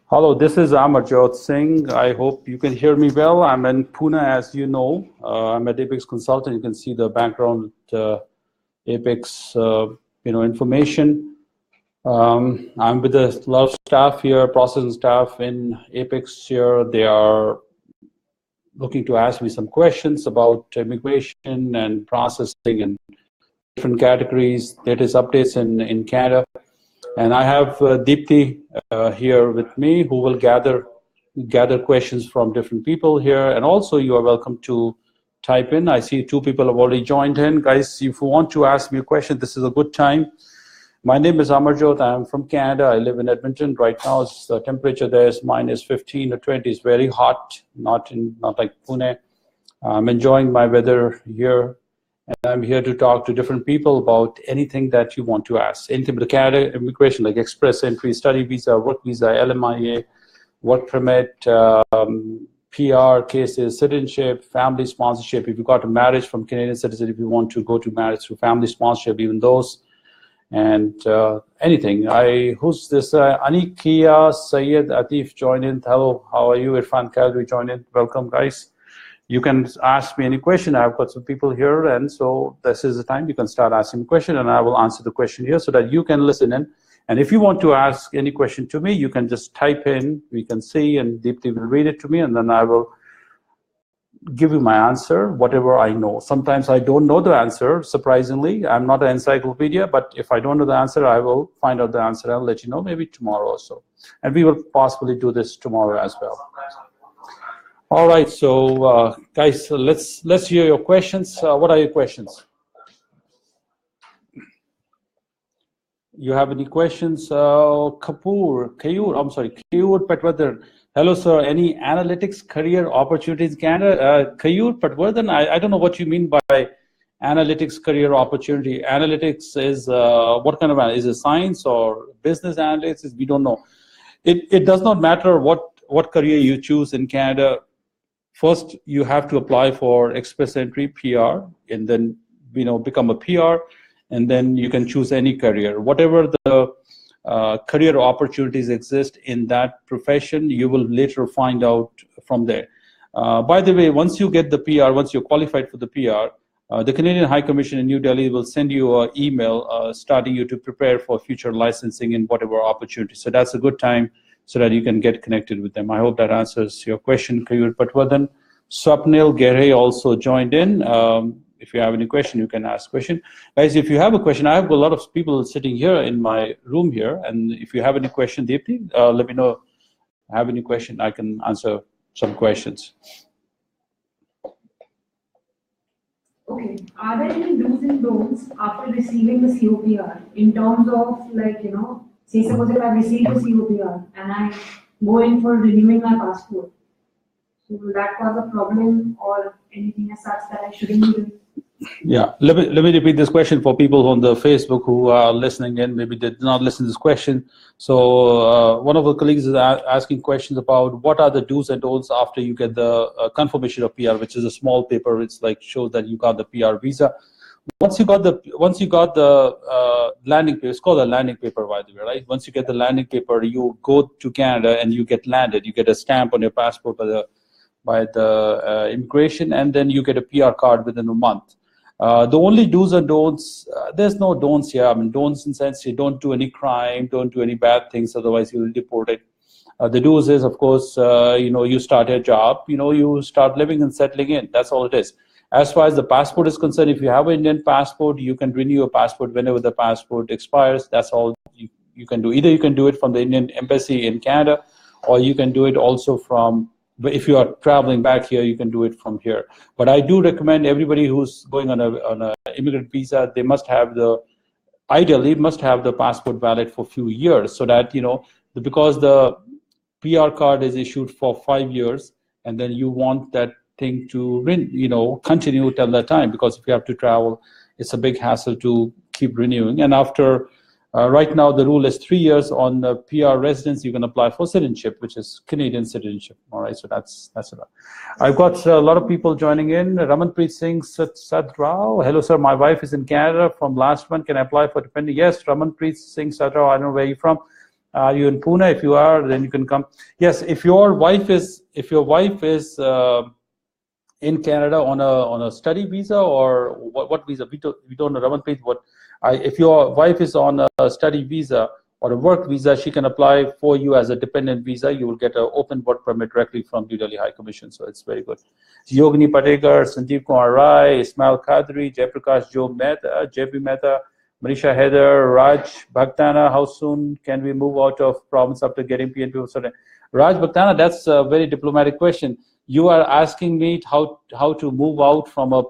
Hello, this is Amarjot Singh. I hope you can hear me well. I'm in Pune, as you know. I'm at Apex Consultant. You can see the background Apex, information. I'm with a lot of staff here, processing staff in Apex here. They are looking to ask me some questions about immigration and processing and different categories, latest updates in Canada. And I have Deepthi here with me, who will gather questions from different people here. And also, you are welcome to type in. I see 2 people have already joined in. Guys, if you want to ask me a question, this is a good time. My name is Amarjot. I'm from Canada. I live in Edmonton. Right now, the temperature there is minus 15 or 20. It's very hot, not like Pune. I'm enjoying my weather here. And I'm here to talk to different people about anything that you want to ask. Anything with Canada immigration, like express entry, study visa, work visa, LMIA, work permit, PR cases, citizenship, family sponsorship. If you got a marriage from Canadian citizen, if you want to go to marriage through family sponsorship, even those, and anything. Who's this? Anikia Sayed Atif joined in. Hello, how are you? Irfan Kadri joined in. Welcome, guys. You can ask me any question. I've got some people here, and so this is the time you can start asking a question, and I will answer the question here so that you can listen in. And if you want to ask any question to me, you can just type in. We can see, and Deepthi will read it to me, and then I will give you my answer, whatever I know. Sometimes I don't know the answer, surprisingly. I'm not an encyclopedia, but if I don't know the answer, I will find out the answer. I'll let you know maybe tomorrow or so. And we will possibly do this tomorrow as well. All right, so guys, let's hear your questions. What are your questions? You have any questions? Kayur Patwardhan. Hello, sir. Any analytics career opportunities in Canada? Kayur Patwardhan, I don't know what you mean by analytics career opportunity. Analytics is what kind of, is it science or business analytics? We don't know. It does not matter what career you choose in Canada. First, you have to apply for express entry PR, and then become a PR, and then you can choose any career. Whatever the career opportunities exist in that profession, you will later find out from there. By the way, once you get the PR, once you're qualified for the PR, the Canadian High Commission in New Delhi will send you an email starting you to prepare for future licensing in whatever opportunity. So that's a good time so that you can get connected with them. I hope that answers your question, Kayur Patwardhan. Swapnil Gere also joined in. If you have any question, you can ask question. Guys, if you have a question, I have a lot of people sitting here in my room here, and if you have any question, Deepthi, let me know. I have any question, I can answer some questions. Okay, are there any do's and don'ts after receiving the COPR in terms of, like, say suppose if I receive the COPR and I go in for renewing my passport, so will that cause a problem or anything as such that I shouldn't be doing? Yeah, let me repeat this question for people on the Facebook who are listening in. Maybe they did not listen to this question. So one of the colleagues is asking questions about what are the do's and don'ts after you get the confirmation of PR, which is a small paper. It's like shows that you got the PR visa. Once you got the landing paper, it's called a landing paper, by the way, right? Once you get the landing paper, you go to Canada and you get landed. You get a stamp on your passport by the immigration, and then you get a PR card within a month. The only do's and don'ts, there's no don'ts here. I mean, don'ts in the sense you don't do any crime, don't do any bad things, otherwise you will be deported. The do's is, of course, you start a job, you start living and settling in. That's all it is. As far as the passport is concerned, if you have an Indian passport, you can renew your passport whenever the passport expires. That's all you can do. Either you can do it from the Indian embassy in Canada, or you can do it also from, but if you are traveling back here, you can do it from here. But I do recommend everybody who's going on a immigrant visa, they must have ideally must have the passport valid for a few years, so that, because the PR card is issued for 5 years, and then you want that thing to continue till that time, because if you have to travel, it's a big hassle to keep renewing. And after right now, the rule is 3 years on the PR residence. You can apply for citizenship, which is Canadian citizenship. All right, so that's it. I've got a lot of people joining in. Ramanpreet Singh Sadrao. Hello, sir. My wife is in Canada from last month. Can I apply for dependent? Yes, Ramanpreet Singh Sadrao. I don't know where you're from. Are you in Pune? If you are, then you can come. Yes, if your wife is in Canada on a study visa, or what visa? We don't know. Raman, please, if your wife is on a study visa or a work visa, she can apply for you as a dependent visa. You will get an open work permit directly from New Delhi High Commission, so it's very good. Yogini Patekar, Sanjeev Kumar Rai, Ismail Kadri, Jayaprakash Joe Mehta, JP Mehta, Manisha Heather, Raj Bhaktana. How soon can we move out of province after getting PNP? Raj Bhaktana, that's a very diplomatic question. You are asking me how to move out from a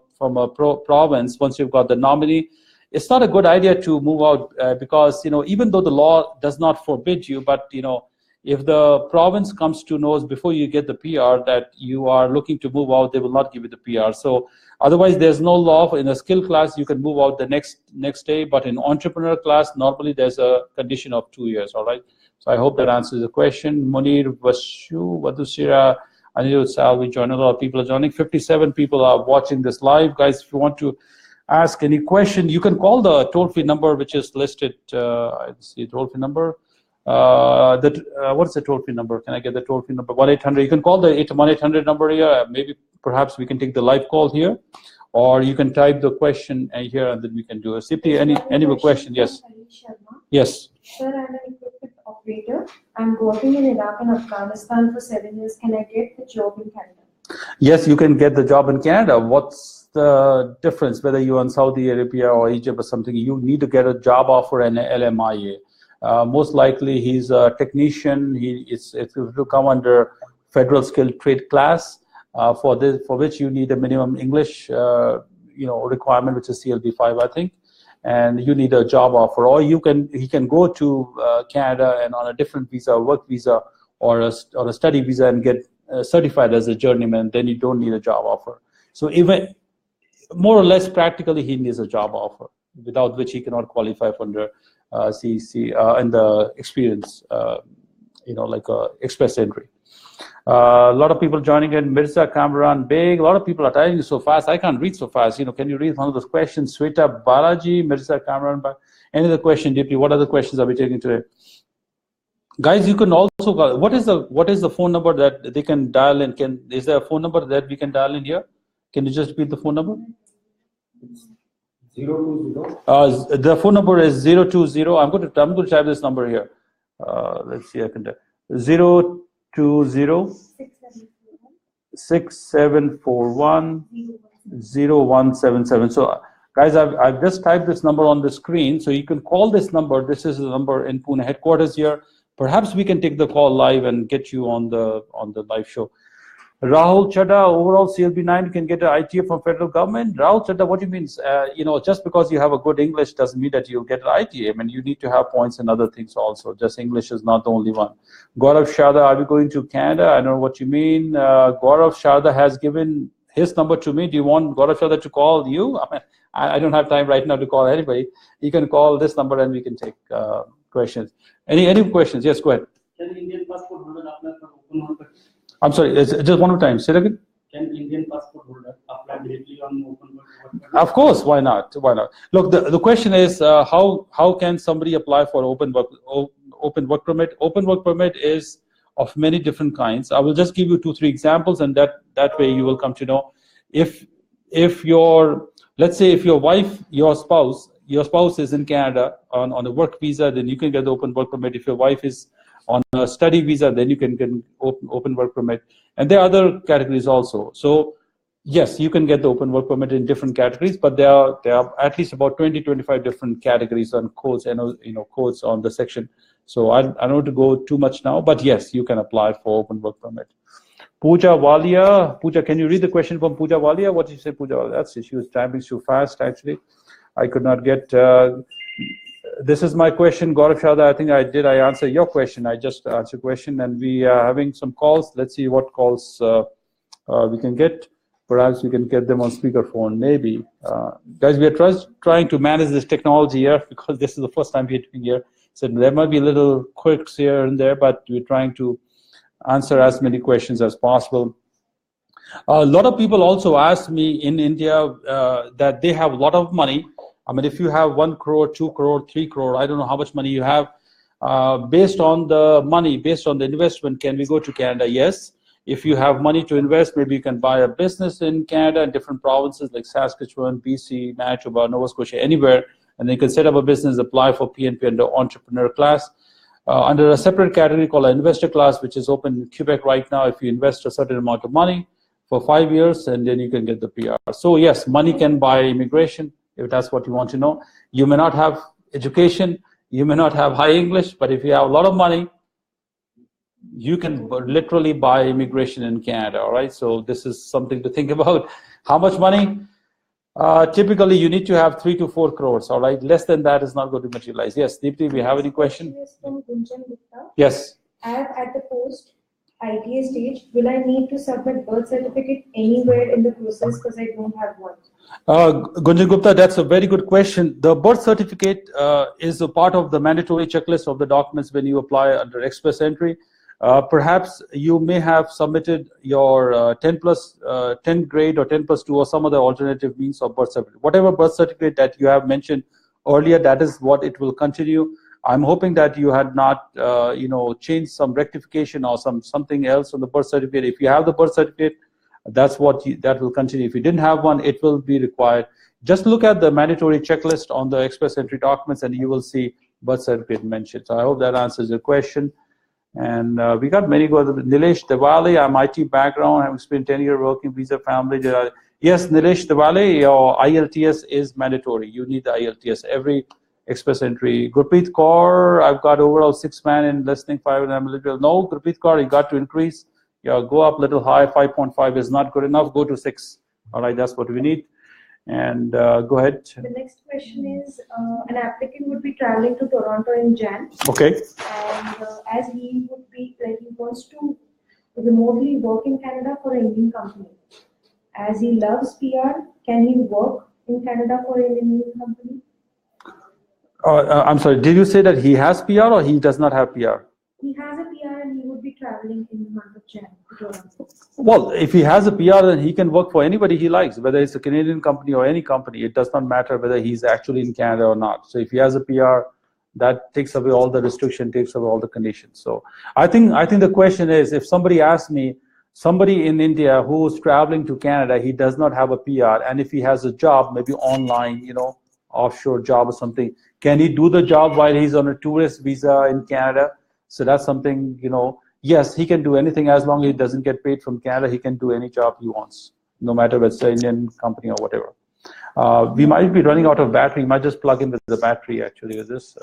province once you've got the nominee. It's not a good idea to move out because even though the law does not forbid you, but if the province comes to know before you get the PR that you are looking to move out, they will not give you the PR. So otherwise, there's no law. In a skill class, you can move out the next day, but in entrepreneur class, normally there's a condition of 2 years. All right. So I hope that answers the question. Munir Vashu, Vadusira, Anil Salvi join. A lot of people are joining. 57 people are watching this live. Guys, if you want to ask any question, you can call the toll-free number which is listed. I see toll-free number. What's the toll-free number? Can I get the toll-free number? 1-800. You can call the 1-800 number here. Maybe perhaps we can take the live call here, or you can type the question here and then we can do it. Simply any question. Yes. Yes. Sir, I'm an equipment operator. I'm working in Iraq and Afghanistan for 7 years. Can I get the job in Canada? Yes, you can get the job in Canada. What's the difference whether you're in Saudi Arabia or Egypt or something? You need to get a job offer and an LMIA. Most likely, he's a technician. It will come under federal skilled trade class for which you need a minimum English requirement, which is CLB5, I think. And you need a job offer, or he can go to Canada and on a different visa, work visa, or a study visa, and get certified as a journeyman. Then you don't need a job offer. So even more or less practically, he needs a job offer, without which he cannot qualify for under CEC and the experience, like express entry. A lot of people joining in. Mirza Kamran Beg. A lot of people are typing so fast. I can't read so fast. Can you read one of those questions? Sweta Balaji, Mirza Kamran Beg. Any other question, Deeply? What other questions are we taking today? Guys, you can also. What is the phone number that they can dial in? Is there a phone number that we can dial in here? Can you just repeat the phone number? 020. The phone number is 020. I'm going to type this number here. Let's see. I can type 020 6741 0177. So guys, I've just typed this number on the screen, so you can call this number. This is the number in Pune headquarters here. Perhaps we can take the call live and get you on the live show. Rahul Chadha, overall CLB9 can get an ITA from federal government. Rahul Chadha, what do you mean? Just because you have a good English doesn't mean that you'll get an ITA. I mean, you need to have points in other things also. Just English is not the only one. Gaurav Sharda, are we going to Canada? I don't know what you mean. Gaurav Sharda has given his number to me. Do you want Gaurav Sharda to call you? I mean, I don't have time right now to call anybody. You can call this number and we can take questions. Any questions? Yes, go ahead. Can Indian passport holder apply for open work? I'm sorry, just one more time. Say it again. Can Indian passport holder apply directly on open work? Of course, why not? Why not? Look, the question is how can somebody apply for open work permit? Open work permit is of many different kinds. I will just give you 2-3 examples, and that way you will come to know. If let's say if your spouse is in Canada on a work visa, then you can get the open work permit. If your wife is on a study visa, then you can get open work permit. And there are other categories also. So yes, you can get the open work permit in different categories, but there are at least about 20-25 different categories on codes and codes on the section. So I don't want to go too much now, but yes, you can apply for open work permit. Pooja Walia, Pooja, can you read the question from Pooja Walia? What did you say, Pooja Walia? That's it. She was typing too fast, actually. I could not get. This is my question, Gaurav Sharda. I think I answer your question. I just answered question, and we are having some calls. Let's see what calls we can get. Perhaps we can get them on speakerphone, maybe. Guys, we are trying to manage this technology here because this is the first time we're doing here. So there might be little quirks here and there, but we're trying to answer as many questions as possible. A lot of people also ask me in India that they have a lot of money. I mean, if you have 1 crore, 2 crore, 3 crore, I don't know how much money you have. based on the money, based on the investment, can we go to Canada? Yes. If you have money to invest, maybe you can buy a business in Canada in different provinces like Saskatchewan, BC, Manitoba, Nova Scotia, anywhere, and then you can set up a business, apply for PNP under entrepreneur class. Under a separate category called an investor class, which is open in Quebec right now, if you invest a certain amount of money for 5 years, and then you can get the PR. So yes, money can buy immigration, if that's what you want to know. You may not have education, you may not have high English, but if you have a lot of money, you can literally buy immigration in Canada, all right? So this is something to think about. How much money? Typically, you need to have 3 to 4 crores, all right? Less than that is not going to materialize. Yes, Deepti, we have any question? Yes. I have at the post ITA stage. Will I need to submit birth certificate anywhere in the process because I don't have one? Gunjan Gupta, that's a very good question. The birth certificate is a part of the mandatory checklist of the documents when you apply under express entry. Perhaps you may have submitted your 10 grade or 10+2 or some other alternative means of birth certificate. Whatever birth certificate that you have mentioned earlier, that is what it will continue. I'm hoping that you had not, changed some rectification or something else on the birth certificate. If you have the birth certificate, that's that will continue. If you didn't have one, it will be required. Just look at the mandatory checklist on the express entry documents, and you will see birth certificate mentioned. So I hope that answers your question. And we got many good. Nilesh Diwali, I'm IT background. I've spent 10 years working visa family. Yes, Nilesh Diwali, your IELTS is mandatory. You need the IELTS every express entry. Gurpreet Kaur, I've got overall 6 man in listening 5 and I'm eligible. No, Gurpreet Kaur, you got to increase. Yeah, go up a little high. 5.5 is not good enough. Go to 6. All right, that's what we need. And go ahead. The next question is, an applicant would be traveling to Toronto in Jan. Okay. And as he would be, like, he wants to remotely work in Canada for an Indian company. As he loves PR, can he work in Canada for an Indian company? I'm sorry, did you say that he has PR or he does not have PR? He has a PR and he would be traveling in the month of Jan to Toronto. Well, if he has a PR, then he can work for anybody he likes, whether it's a Canadian company or any company. It does not matter whether he's actually in Canada or not. So if he has a PR, that takes away all the restriction, takes away all the conditions. So I think the question is, if somebody asks me, somebody in India who's traveling to Canada, he does not have a PR, and if he has a job, maybe online, offshore job or something, can he do the job while he's on a tourist visa in Canada? So that's something, yes, he can do anything as long as he doesn't get paid from Canada. He can do any job he wants, no matter whether it's an Indian company or whatever. We might be running out of battery. We might just plug in with the battery actually with this.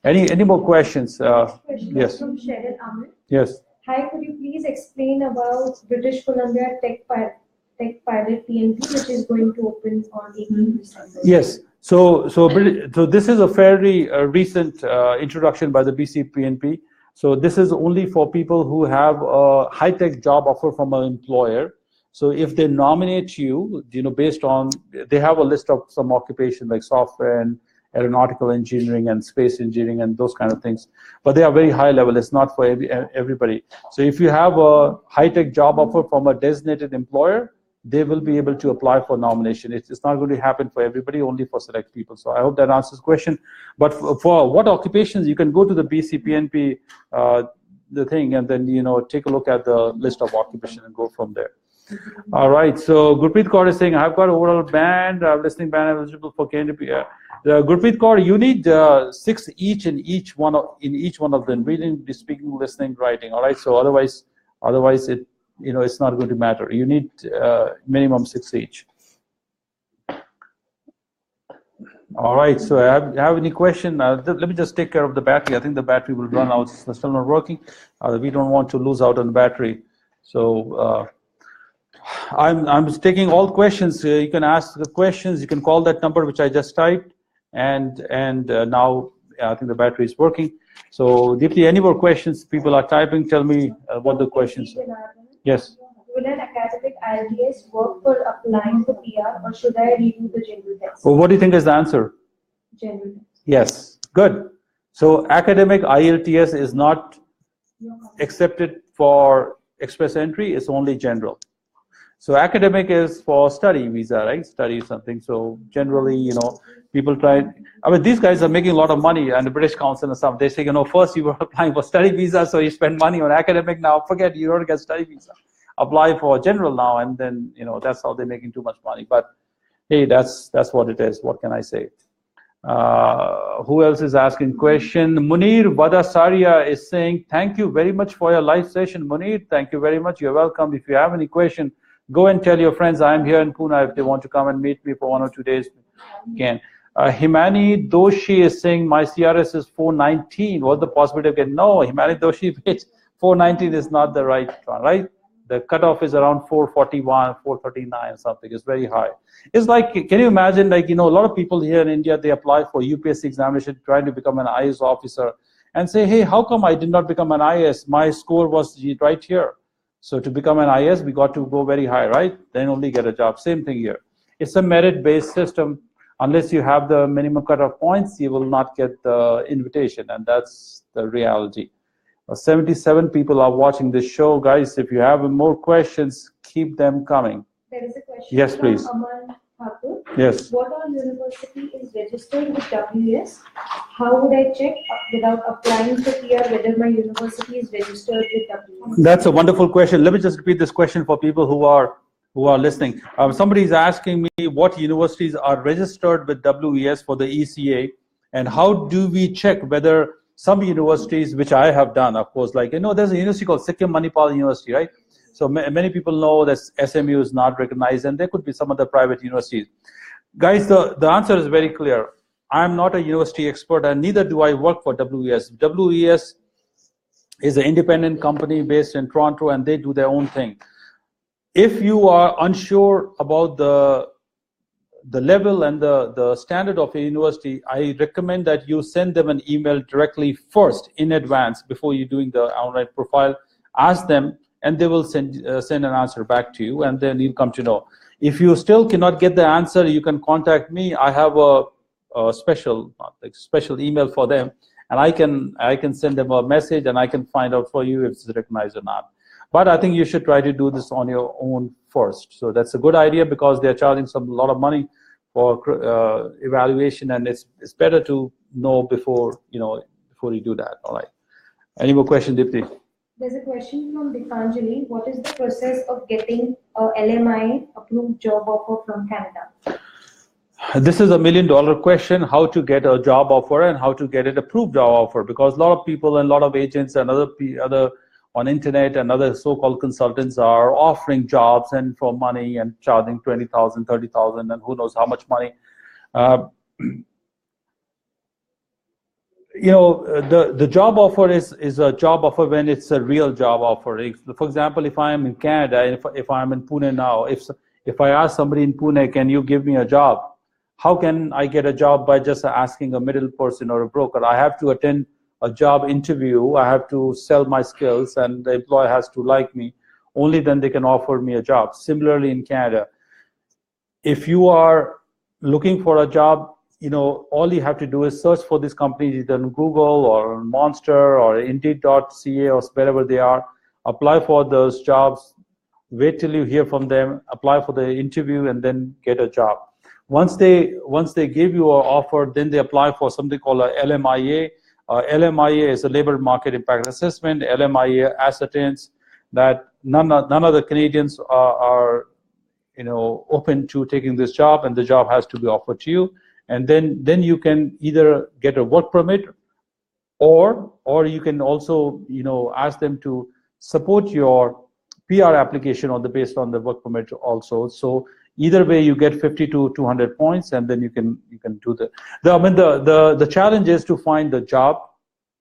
Any more questions? Yes. From Sheryl Ahmed. Yes. Hi, could you please explain about British Columbia Tech Pilot PNP, which is going to open on 18th December? Yes. So this is a fairly recent introduction by the BC PNP. So this is only for people who have a high-tech job offer from an employer. So if they nominate you, based on, they have a list of some occupation like software and aeronautical engineering and space engineering and those kind of things. But they are very high level. It's not for everybody. So if you have a high-tech job offer from a designated employer, they will be able to apply for nomination. It's not going to happen for everybody, only for select people. So I hope that answers the question. But for what occupations, you can go to the BC PNP, the thing, and then, take a look at the list of occupation and go from there. All right, so Gurpreet Kaur is saying, I've got overall band, listening band eligible for KNDP. Gurpreet Kaur, you need 6 each in each one of them, reading, speaking, listening, writing. All right, so otherwise it, it's not going to matter. You need minimum 6 each. All right, so have any question? Let me just take care of the battery. I think the battery will run out. It's still not working. We don't want to lose out on the battery. So I'm taking all questions. You can ask the questions. You can call that number which I just typed, and now I think the battery is working. So Deepti, any more questions? People are typing. Tell me what the questions are. Yes. Will an academic IELTS work for applying for PR, or should I redo the general test? Well, what do you think is the answer? General test. Yes. Good. So academic IELTS is not accepted for express entry. It's only general. So academic is for study visa, right? Study something. So generally, you know, people try. I mean, these guys are making a lot of money, and the British Council and stuff. They say, you know, first you were applying for study visa, so you spend money on academic. Now forget, you don't get study visa. Apply for general now, and then, you know, that's how they're making too much money. But hey, that's what it is. What can I say? Who else is asking question? Munir Vadasaria is saying, thank you very much for your live session. Munir, thank you very much. You're welcome. If you have any question, go and tell your friends I'm here in Pune. If they want to come and meet me for 1 or 2 days, can. Himani Doshi is saying, my CRS is 419. What's the possibility of getting? No, Himani Doshi, 419 is not the right one, right? The cutoff is around 441, 439 something. It's very high. It's like, can you imagine, like, you know, a lot of people here in India, they apply for UPSC examination, trying to become an IAS officer, and say, hey, how come I did not become an IAS? My score was right here. So to become an IAS, we got to go very high, right? Then only get a job. Same thing here. It's a merit-based system. Unless you have the minimum cutoff points, you will not get the invitation, and that's the reality. 77 people are watching this show. Guys, if you have more questions, keep them coming. There is a question Yes, from please. Aman Thakur. Yes. What all university is registered with WS? How would I check without applying for PR whether my university is registered with WS? That's a wonderful question. Let me just repeat this question for people who are listening. Somebody is asking me what universities are registered with WES for the ECA, and how do we check whether some universities, which I have done, of course, like, you know, there's a university called Sikkim Manipal University, right? So many people know that SMU is not recognized, and there could be some other private universities. Guys, the answer is very clear. I'm not a university expert, and neither do I work for WES. WES is an independent company based in Toronto, and they do their own thing. If you are unsure about the level and the standard of a university, I recommend that you send them an email directly first in advance before you're doing the online profile. Ask them, and they will send an answer back to you, and then you'll come to know. If you still cannot get the answer, you can contact me. I have a special email for them, and I can send them a message, and I can find out for you if it's recognized or not. But I think you should try to do this on your own first. So that's a good idea, because they're charging a lot of money for evaluation, and it's better to know before you do that. All right. Any more questions, Dipti? There's a question from Dipanjali. What is the process of getting a LMI approved job offer from Canada? This is $1 million question: how to get a job offer and how to get it approved job offer, because a lot of people and a lot of agents and other on internet and other so-called consultants are offering jobs and for money and charging 20,000, 30,000, and who knows how much money. The job offer is a job offer when it's a real job offer. For example, if I am in Canada, if I'm in Pune now, if I ask somebody in Pune, can you give me a job? How can I get a job by just asking a middle person or a broker? I have to attend a job interview. I have to sell my skills, and the employer has to like me. Only then they can offer me a job. Similarly in Canada, if you are looking for a job, all you have to do is search for these companies either on Google or on Monster or Indeed.ca or wherever they are. Apply for those jobs. Wait till you hear from them. Apply for the interview, and then get a job. Once they give you an offer, then they apply for something called a LMIA. LMIA is a labor market impact assessment. LMIA ascertains that none of the Canadians are open to taking this job, and the job has to be offered to you. And then you can either get a work permit, or you can also ask them to support your PR application based on the work permit also. So either way, you get 50 to 200 points, and then you can do the challenge is to find the job,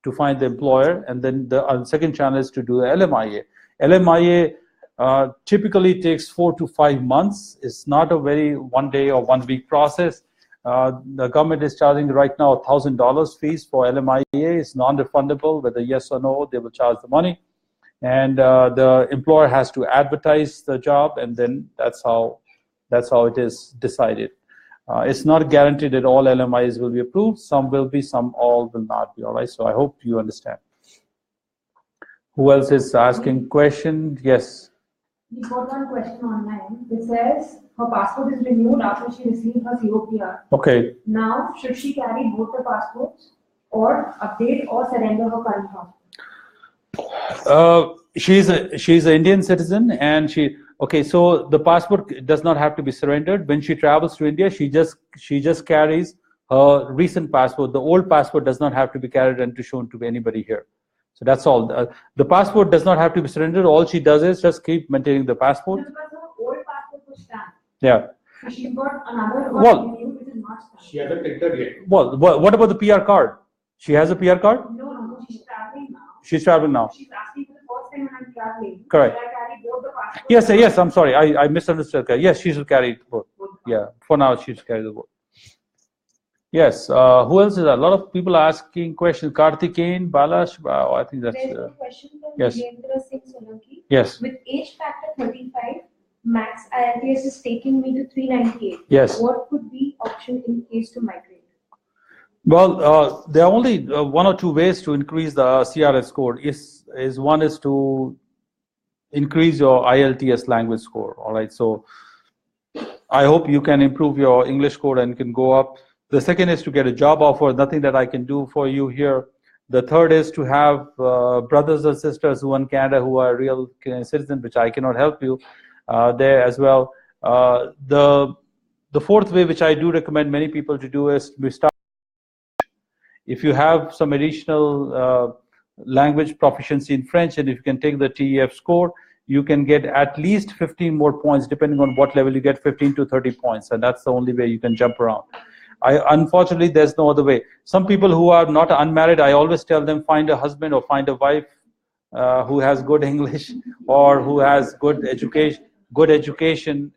to find the employer, and then the second challenge is to do the LMIA. LMIA typically takes 4 to 5 months. It's not a very 1 day or 1 week process. The government is charging right now $1,000 fees for LMIA. It's non-refundable. Whether yes or no, they will charge the money, and the employer has to advertise the job, and then that's how it is decided. It's not guaranteed that all LMIs will be approved. Some will be, some all will not be. All right. So I hope you understand. Who else is asking question? Yes. We got one question online. It says her passport is renewed after she received her COPR. Okay. Now, should she carry both the passports or update or surrender her current passport? She's an Indian citizen, and so the passport does not have to be surrendered. When she travels to India, she just carries her recent passport. The old passport does not have to be carried and shown to anybody here. So that's all. The passport does not have to be surrendered. All she does is just keep maintaining the passport. Because her old passport was stamped. Yeah. So she's got another Well, one which is not stamped. She hasn't printed yet. Well, what about the PR card? She has a PR card? No, she's traveling now. She's traveling now. She's asking for the first time when I'm traveling. Correct. Should I carry both the passports? Yes, I'm sorry. I misunderstood. Yes, she should carry both. Yeah, for now, she should carry the both. Yes, who else is there? A lot of people are asking questions. Karthikeyan, Balash, I think that's... There's a question from yes. Vijendra Singh Solanki. Yes. With age factor 35, max IELTS is taking me to 398. Yes. What could be option in case to migrate? Well, there are only one or two ways to increase the CRS score. One is to increase your IELTS language score. All right, so I hope you can improve your English score and can go up. The second is to get a job offer. Nothing that I can do for you here. The third is to have brothers and sisters who are in Canada who are real citizens, which I cannot help you there as well. The fourth way, which I do recommend many people to do, is to start. If you have some additional language proficiency in French, and if you can take the TEF score, you can get at least 15 more points, depending on what level you get, 15 to 30 points, and that's the only way you can jump around. Unfortunately, there's no other way. Some people who are not unmarried, I always tell them, find a husband or find a wife who has good English or who has good education. Good education,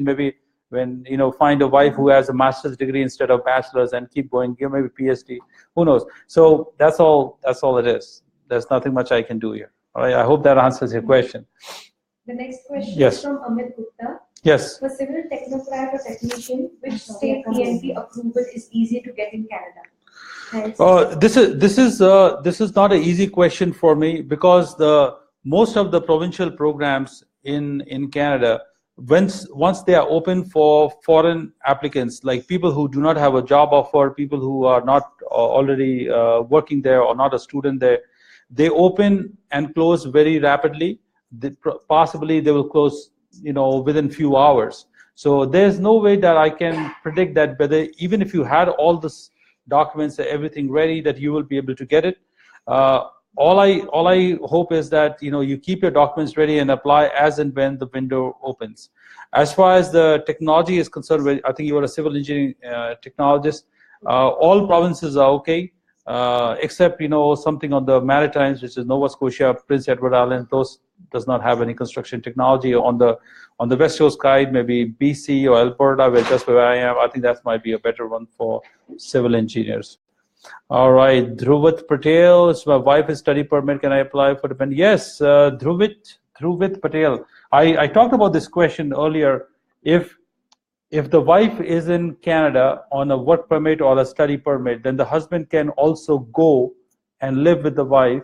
maybe when find a wife who has a master's degree instead of bachelor's and keep going, maybe PhD, who knows. So that's all it is. There's nothing much I can do here. All right, I hope that answers your question. The next question Yes. is from Amit Gupta. Yes. For civil technocrat or technician, which state PNP approval is easy to get in Canada? This is not an easy question for me, because most of the provincial programs in Canada, once they are open for foreign applicants, like people who do not have a job offer, people who are not already working there or not a student there, they open and close very rapidly. Possibly they will close within few hours. So there's no way that I can predict that whether, even if you had all this documents, everything ready, that you will be able to get it. All I hope is that you keep your documents ready and apply as and when the window opens. As far as the technology is concerned, I think you are a civil engineering technologist. All provinces are okay, except something on the Maritimes, which is Nova Scotia, Prince Edward Island. Those does not have any construction technology. On the West Coast side, maybe BC or Alberta, just where I am, I think that might be a better one for civil engineers. All right, Dhruvit Patel. So my wife is study permit. Can I apply for the? Yes, Dhruvit Patel. I talked about this question earlier. If the wife is in Canada on a work permit or a study permit, then the husband can also go and live with the wife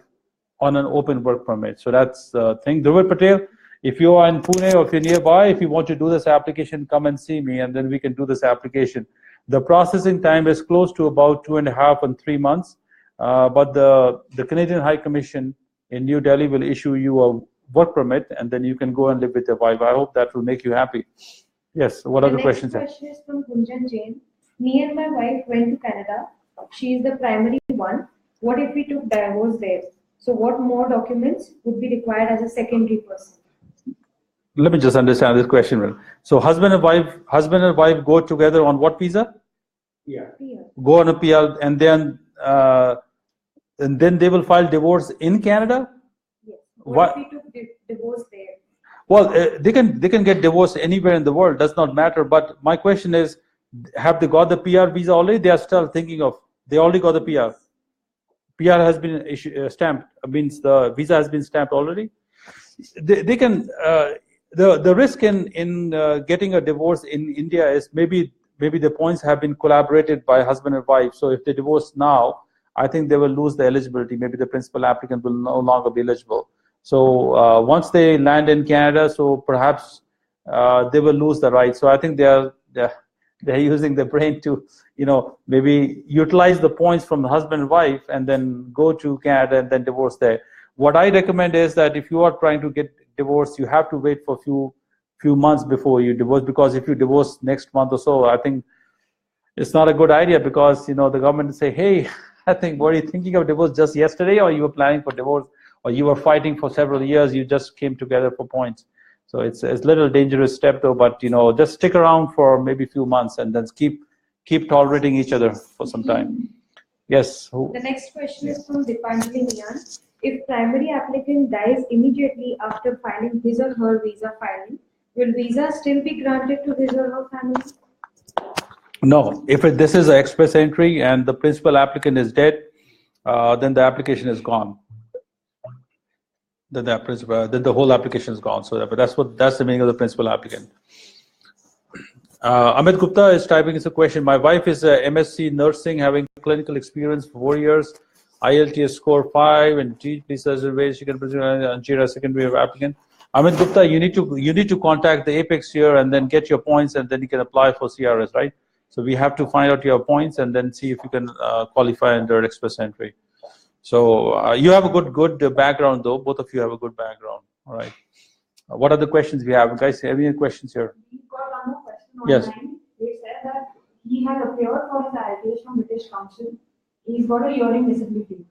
on an open work permit. So that's the thing. Dhruvit Patel, if you are in Pune or if you're nearby, if you want to do this application, come and see me, and then we can do this application. The processing time is close to about 2.5 and 3 months, but the Canadian High Commission in New Delhi will issue you a work permit, and then you can go and live with your wife. I hope that will make you happy. Yes, what other questions? The next question is from Gunjan Jain. Me and my wife went to Canada. She is the primary one. What if we took divorce there? So what more documents would be required as a secondary person? Let me just understand this question. So husband and wife go together on what visa? Yeah. Go on a PR, and then they will file divorce in Canada. Yes. What if we took divorce there? Well, they can get divorced anywhere in the world. Does not matter. But my question is, have they got the PR visa already? They are still thinking of. They already got the PR. PR has been stamped. Means the visa has been stamped already. They can. The risk in getting a divorce in India is maybe the points have been collaborated by husband and wife. So if they divorce now, I think they will lose the eligibility. Maybe the principal applicant will no longer be eligible. So once they land in Canada, so perhaps they will lose the right. So I think they're using the brain to, maybe utilize the points from the husband and wife and then go to Canada and then divorce there. What I recommend is that if you are trying to get divorced, you have to wait for few months before you divorce, because if you divorce next month or so, I think it's not a good idea, because the government will say, hey, I think, were you thinking of divorce just yesterday, or you were planning for divorce, or you were fighting for several years, you just came together for points. So it's a little dangerous step though, but just stick around for maybe a few months and then keep tolerating each other for some time. Yes. The next question is from Dipanjali Mian. If primary applicant dies immediately after filing his or her visa filing, will visa still be granted to his or her family? No, if this is an express entry and the principal applicant is dead, then the application is gone. Then the whole application is gone. So that's the meaning of the principal applicant. Amit Gupta is typing as a question. My wife is a MSc nursing, having clinical experience for 4 years, IELTS score 5, and please ways she can present Jira second wave applicant. Amit Gupta, you need to contact the Apex here and then get your points, and then you can apply for CRS, right? So we have to find out your points and then see if you can qualify under express entry. So you have a good background though. Both of you have a good background. All right. What are the questions we have, guys? Have any questions here? We've got one more question online. Yes. They said that he has appeared for his IELTS from British Council. He's got a hearing disability.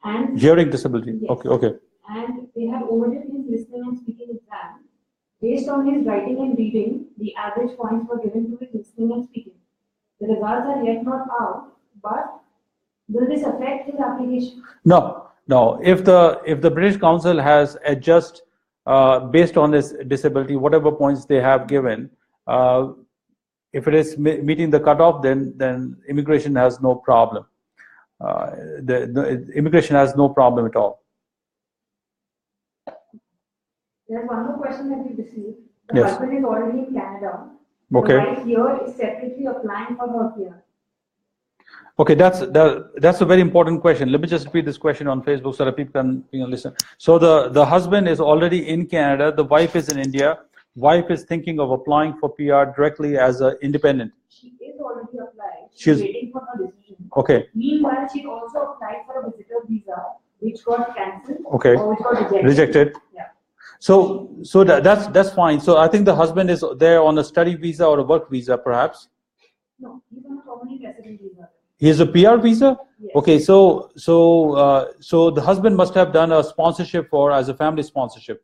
And hearing disability. Yes. Okay. And they have awarded his listening and speaking exam. Based on his writing and reading, the average points were given to his listening and speaking. The results are yet not out, but will this affect his application? No. If the British Council has adjusted based on his disability, whatever points they have given, if it is meeting the cutoff, then immigration has no problem. The immigration has no problem at all. There's one more question that we received. The Yes. husband is already in Canada. Okay. The wife here is separately applying for her PR. Okay, that's a very important question. Let me just repeat this question on Facebook so that people can listen. So the husband is already in Canada. The wife is in India. Wife is thinking of applying for PR directly as an independent. She is already applied. She's waiting for her decision. Okay. Meanwhile, she also applied for a visitor visa, which got cancelled. Okay. Or which got Rejected. Yeah. So that's fine. So I think the husband is there on a study visa or a work visa, perhaps. No, he's on a permanent resident visa. He has a PR visa. Yes. Okay, so the husband must have done a sponsorship as a family sponsorship.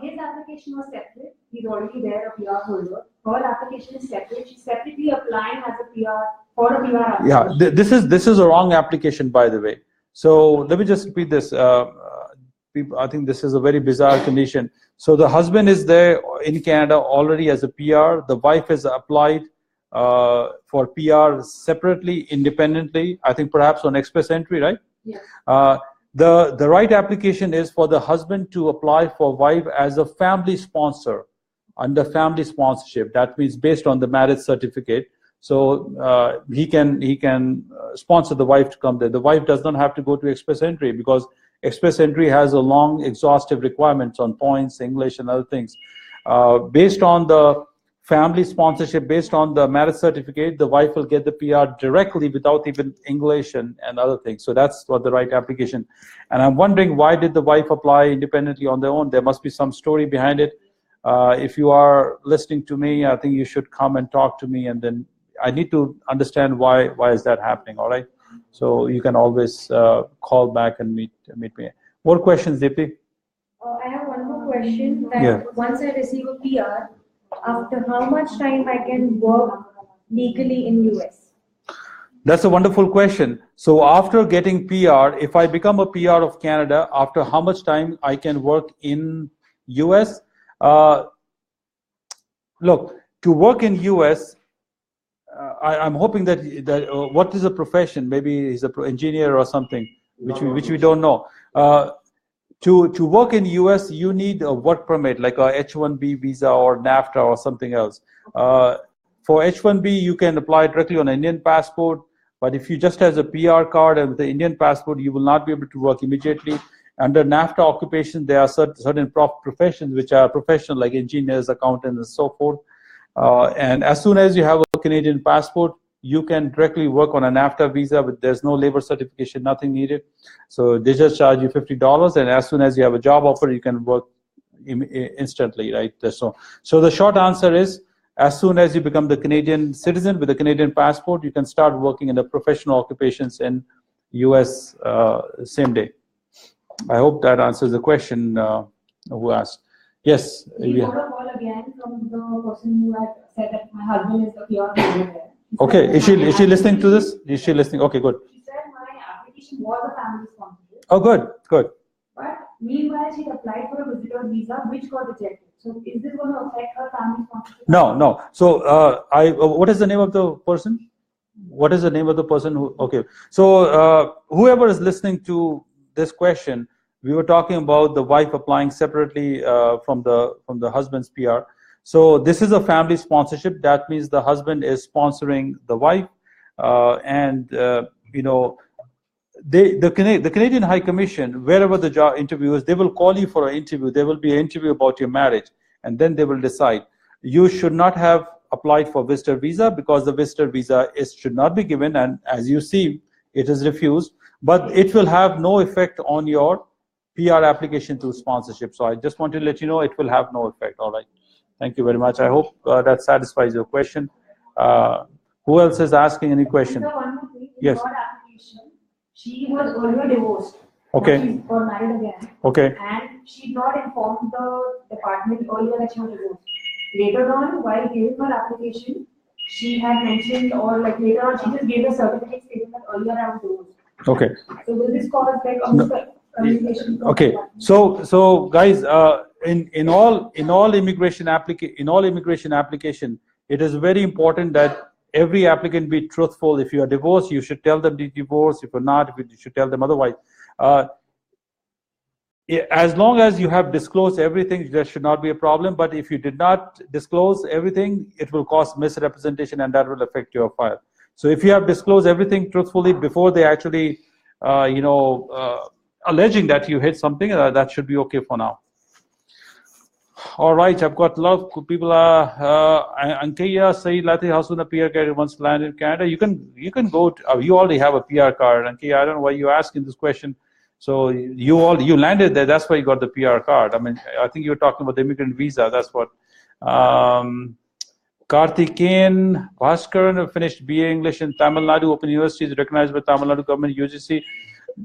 His application was separate. He's already there, a PR holder. Her application is separate. She's separately applying as a PR for a PR application. Yeah, this is a wrong application, by the way. So let me just repeat this. I think this is a very bizarre condition. So the husband is there in Canada already as a PR. The wife has applied for PR separately, independently. I think perhaps on express entry, right? Yes. The right application is for the husband to apply for wife as a family sponsor under family sponsorship. That means based on the marriage certificate. So he can sponsor the wife to come there. The wife does not have to go to express entry because express entry has a long, exhaustive requirements on points, English, and other things. Based on the family sponsorship, based on the marriage certificate, the wife will get the PR directly without even English and other things. So that's what the right application. And I'm wondering, why did the wife apply independently on their own? There must be some story behind it. If you are listening to me, I think you should come and talk to me, and then I need to understand why is that happening. All right. So you can always call back and meet me. More questions, Deepti? I have one more question. That once I receive a PR, after how much time I can work legally in US? That's a wonderful question. So after getting PR, if I become a PR of Canada, after how much time I can work in US? Look, to work in US, I'm hoping that what is a profession? Maybe he's an engineer or something, which we don't know. To work in US, you need a work permit, like a H-1B visa or NAFTA or something else. For H-1B, you can apply directly on an Indian passport, but if you just have a PR card and with the Indian passport, you will not be able to work immediately. Under NAFTA occupation, there are certain professions which are professional, like engineers, accountants, and so forth. And as soon as you have a Canadian passport, you can directly work on a NAFTA visa, but there's no labor certification, nothing needed. So they just charge you $50, and as soon as you have a job offer, you can work instantly, right? So the short answer is, as soon as you become the Canadian citizen with a Canadian passport, you can start working in the professional occupations in US same day. I hope that answers the question who asked. Yes. We got a call again from the person who had said that my husband is the PR manager there. Okay, is she listening to this? Is she listening? Okay, good. She said my application was a family sponsorship. Oh, good, good. But meanwhile, she applied for a visitor visa, which got rejected. So is this going to affect her family sponsorship? No, no. So what is the name of the person? What is the name of the person who? Okay. So whoever is listening to this question, we were talking about the wife applying separately from the husband's PR. So this is a family sponsorship. That means the husband is sponsoring the wife, and you know, the Canadian High Commission, wherever the job interview is, they will call you for an interview. There will be an interview about your marriage, and then they will decide. You should not have applied for visitor visa because the visitor visa should not be given, and as you see, it is refused. But it will have no effect on your PR application to sponsorship. So I just want to let you know it will have no effect. All right. Thank you very much. I hope that satisfies your question. Who else is asking any question? So one more thing, in yes. her application, she was earlier divorced. Okay. Now she's got married again. Okay. And she did not inform the department earlier that she was divorced. Later on, while giving her application, she had mentioned, or like later on, she just gave a certificate stating that earlier I was divorced. Okay. So will this cause like a miscommunication? Okay. So guys, in all immigration application, it is very important that every applicant be truthful. If you are divorced, you should tell them the divorce. If you're not, you should tell them otherwise. As long as you have disclosed everything, there should not be a problem. But if you did not disclose everything, it will cause misrepresentation, and that will affect your file. So if you have disclosed everything truthfully before they actually, alleging that you hid something, that should be okay for now. All right, I've got a lot of people. Ankeya Saeed Lati Hasuna PR card once landed in Canada. You can go to, you already have a PR card. Ankeya, I don't know why you're asking this question. So you landed there. That's why you got the PR card. I mean, I think you're talking about the immigrant visa. That's what. Karthikeyan Bhaskaran finished BA English in Tamil Nadu Open University, is recognized by Tamil Nadu government UGC.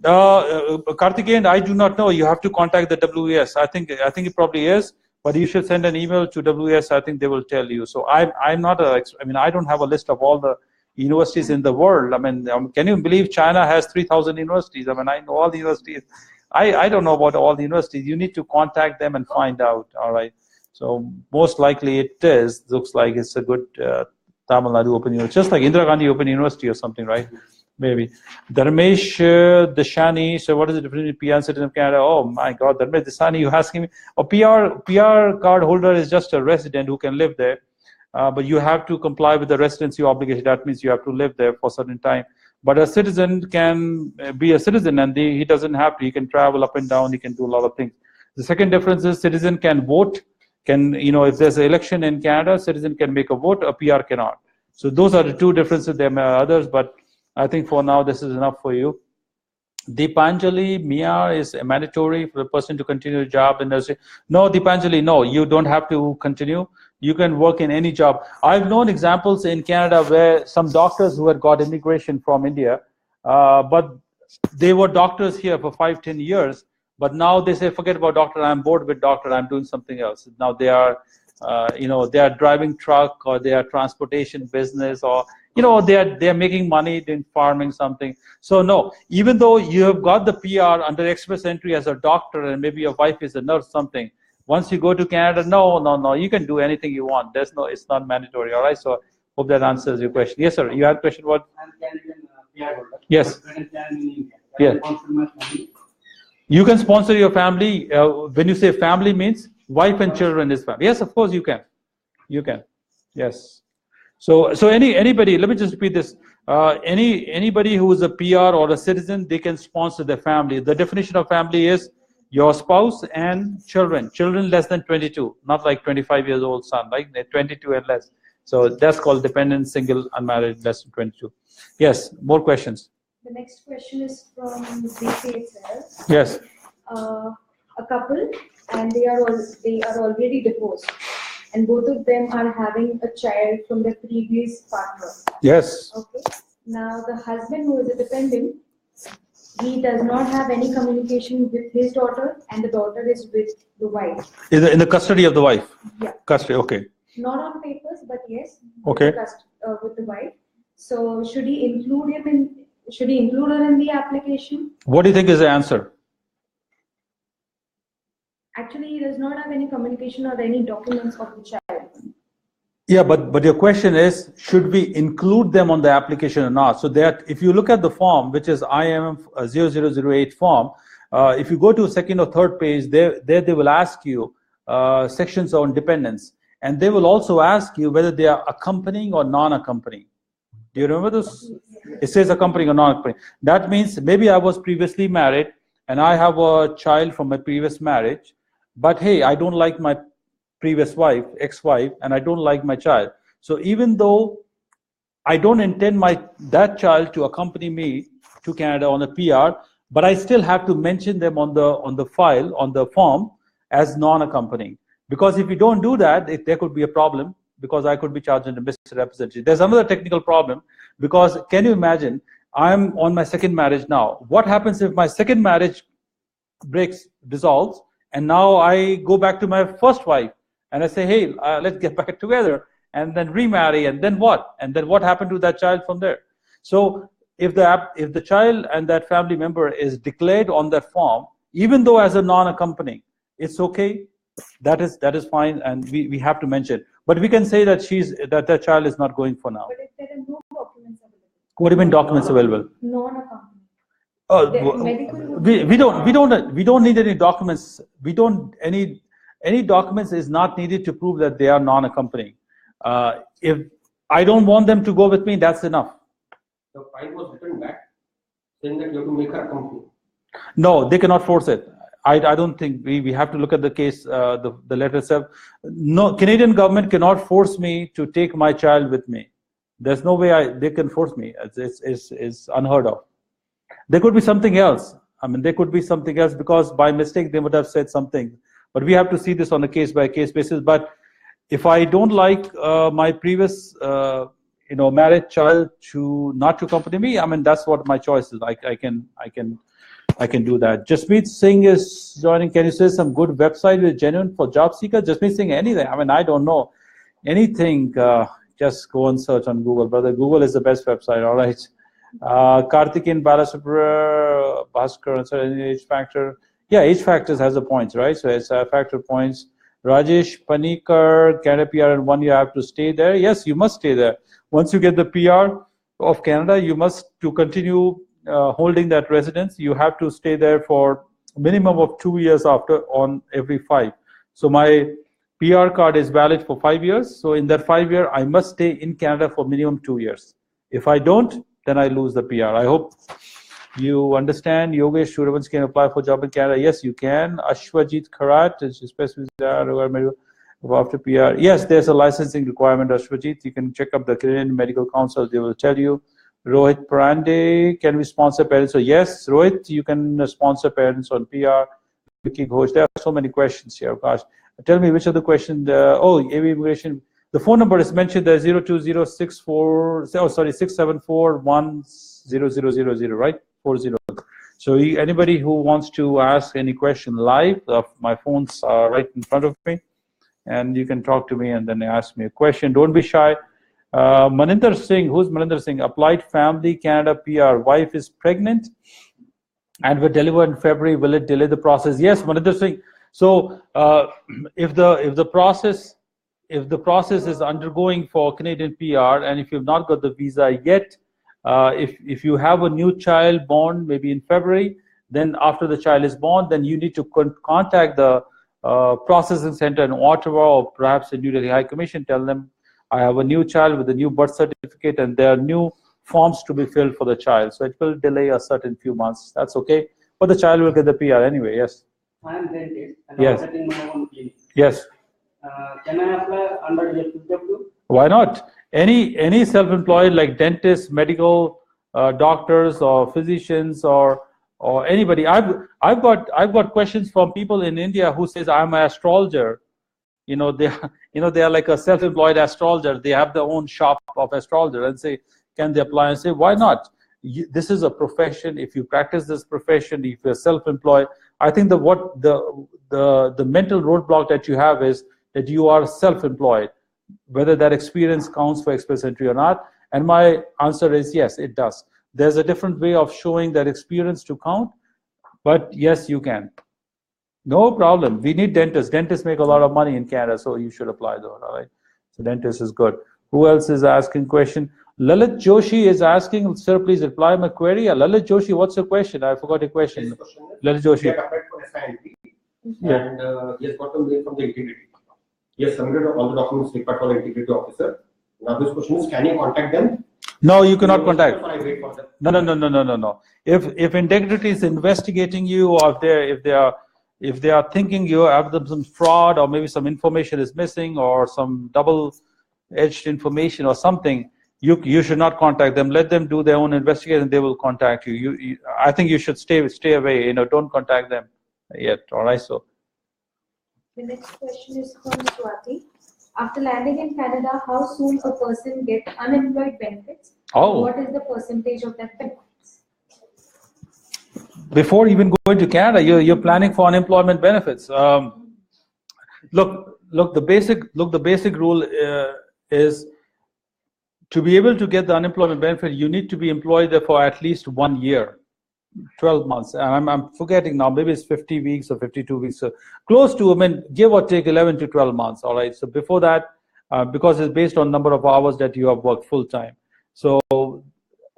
Karthikeyan, I do not know. You have to contact the WES. I think it probably is, but you should send an email to WES. I think they will tell you. So I'm not I mean, I don't have a list of all the universities in the world. I mean, can you believe China has 3,000 universities? I mean, I know all the universities. I don't know about all the universities. You need to contact them and find out. All right. So most likely it is. Looks like it's a good Tamil Nadu Open University, just like Indira Gandhi Open University or something, right? Maybe. Dharmesh Deshani. So what is the difference between PR and citizen of Canada? Oh my God, Dharmesh Deshani, you asking me? A PR card holder is just a resident who can live there, but you have to comply with the residency obligation. That means you have to live there for a certain time. But a citizen can be a citizen, and he doesn't have to. He can travel up and down. He can do a lot of things. The second difference is citizen can vote. If there's an election in Canada, citizen can make a vote, a PR cannot. So those are the two differences. There may be others, but I think for now this is enough for you. Deepanjali, Mia is mandatory for the person to continue a job in nursing. No, Deepanjali, no, you don't have to continue. You can work in any job. I've known examples in Canada where some doctors who had got immigration from India, but they were doctors here for 5-10 years. But now they say, forget about doctor, I'm bored with doctor, I'm doing something else. Now they are, they are driving truck, or they are transportation business, or, they are making money in farming something. So no, even though you have got the PR under express entry as a doctor, and maybe your wife is a nurse, something, once you go to Canada, no, you can do anything you want. It's not mandatory, all right? So hope that answers your question. Yes, sir, you had a question, what? Yes. Yeah. You can sponsor your family. When you say family, means wife and children is family. Yes, of course you can. You can. Yes. So anybody. Let me just repeat this. Anybody who is a PR or a citizen, they can sponsor their family. The definition of family is your spouse and children. Children less than 22, not like 25 years old son, like they're 22 and less. So that's called dependent, single, unmarried, less than 22. Yes, more questions. The next question is from DK itself. Yes. A couple, and they are already divorced, and both of them are having a child from their previous partner. Yes. Okay. Now the husband, who is a dependent, he does not have any communication with his daughter, and the daughter is with the wife. In the custody of the wife. Yeah. Custody. Okay. Not on papers, but yes. Okay. With the wife. So should he include him in? Should he include her in the application? What do you think is the answer? Actually, he does not have any communication or any documents of the child. Yeah, but your question is, should we include them on the application or not? So that if you look at the form, which is IMM 0008 form, if you go to second or third page, there they will ask you sections on dependents, and they will also ask you whether they are accompanying or non-accompanying. Do you remember this? It says accompanying or non-accompanying. That means maybe I was previously married and I have a child from my previous marriage, but hey, I don't like my previous wife, ex-wife, and I don't like my child. So even though I don't intend that child to accompany me to Canada on a PR, but I still have to mention them on the file, on the form, as non-accompanying. Because if you don't do that, there could be a problem, because I could be charged under misrepresentation. There's another technical problem, because can you imagine, I'm on my second marriage now. What happens if my second marriage dissolves, and now I go back to my first wife, and I say, hey, let's get back together, and then remarry, and then what? And then what happened to that child from there? So if the child and that family member is declared on that form, even though as a non-accompanying, it's okay. That is fine, and we have to mention. But we can say that that child is not going for now. But if there are no documents available. What do you mean documents available? Non-accompanying. We don't need any documents. Any documents is not needed to prove that they are non-accompanying. If I don't want them to go with me, that's enough. The file was written back saying that you have to make her accompany. No, they cannot force it. I don't think we have to look at the case, the letter itself. No, Canadian government cannot force me to take my child with me. There's no way they can force me. It's unheard of. There could be something else. I mean, there could be something else, because by mistake they would have said something. But we have to see this on a case-by-case basis. But if I don't like my previous, married child not to accompany me, I mean, that's what my choice is. I can do that. Jasmeet Singh is joining. Can you say some good website with genuine for job seeker? Jasmeet Singh, anything. I mean, I don't know anything. Just go and search on Google, brother. Google is the best website. All right. Karthikeyan Balasubra, Bhaskar, age factor. Yeah, age factors has the points, right? So it's factor points. Rajesh Panikar, Canada PR in 1 year, I have to stay there. Yes, you must stay there. Once you get the PR of Canada, you must to continue holding that residence. You have to stay there for a minimum of 2 years on every 5. So my PR card is valid for 5 years. So in that 5 year, I must stay in Canada for minimum 2 years. If I don't, then I lose the PR. I hope you understand. Yogesh Suryavansh can apply for job in Canada. Yes, you can. Ashwajit Kharat is specific after PR. Yes, there's a licensing requirement, Ashwajit. You can check up the Canadian Medical Council. They will tell you. Rohit Parande, can we sponsor parents? So yes, Rohit, you can sponsor parents on PR. Vicky Ghosh, there are so many questions here. Gosh, tell me which of the questions. AV immigration. The phone number is mentioned there, 674-1000, right? 40. So anybody who wants to ask any question live, my phones are right in front of me, and you can talk to me and then ask me a question. Don't be shy. Maninder Singh, who's Maninder Singh? Applied family, Canada PR. Wife is pregnant and will deliver in February. Will it delay the process? Yes, Maninder Singh. So if the process is undergoing for Canadian PR, and if you've not got the visa yet, if you have a new child born maybe in February, then after the child is born, then you need to contact the processing center in Ottawa, or perhaps the New Delhi High Commission. Tell them, I have a new child with a new birth certificate, and there are new forms to be filled for the child. So it will delay a certain few months. That's okay. But the child will get the PR anyway, yes. I am dentist and Yes. operating my own clinic. Yes. Can I apply under FFW? Why not? Any self-employed like dentists, medical doctors, or physicians, or anybody. I've got questions from people in India who says I'm an astrologer. They are like a self-employed astrologer. They have their own shop of astrologer and say, can they apply? And say, why not? This is a profession. If you practice this profession, if you're self-employed, I think the mental roadblock that you have is that you are self-employed, whether that experience counts for express entry or not. And my answer is yes, it does. There's a different way of showing that experience to count, but yes, you can. No problem. We need dentists. Dentists make a lot of money in Canada, so you should apply though, all right? So dentist is good. Who else is asking question? Lalit Joshi is asking, sir, please reply my query. Lalit Joshi, what's your question? I forgot your question. Lalit Joshi. He had applied for SINP Yeah. and he has got a mail from the integrity. He has submitted all the documents required for the integrity officer. Now this question is, can you contact them? No, you cannot contact. I wait for them. No. If integrity is investigating you, or if they are thinking you have some fraud, or maybe some information is missing, or some double-edged information or something, you should not contact them. Let them do their own investigation. They will contact you. I think you should stay away. Don't contact them yet. All right. So The next question is from Swati. After landing in Canada, how soon a person get unemployed benefits? Oh. What is the percentage of that benefits? Before even going to Canada, you're planning for unemployment benefits. Look, the basic rule is to be able to get the unemployment benefit, you need to be employed there for at least 1 year, 12 months. And I'm forgetting now, maybe it's 50 weeks or 52 weeks. So close to, give or take 11 to 12 months, all right? So before that, because it's based on number of hours that you have worked full time. So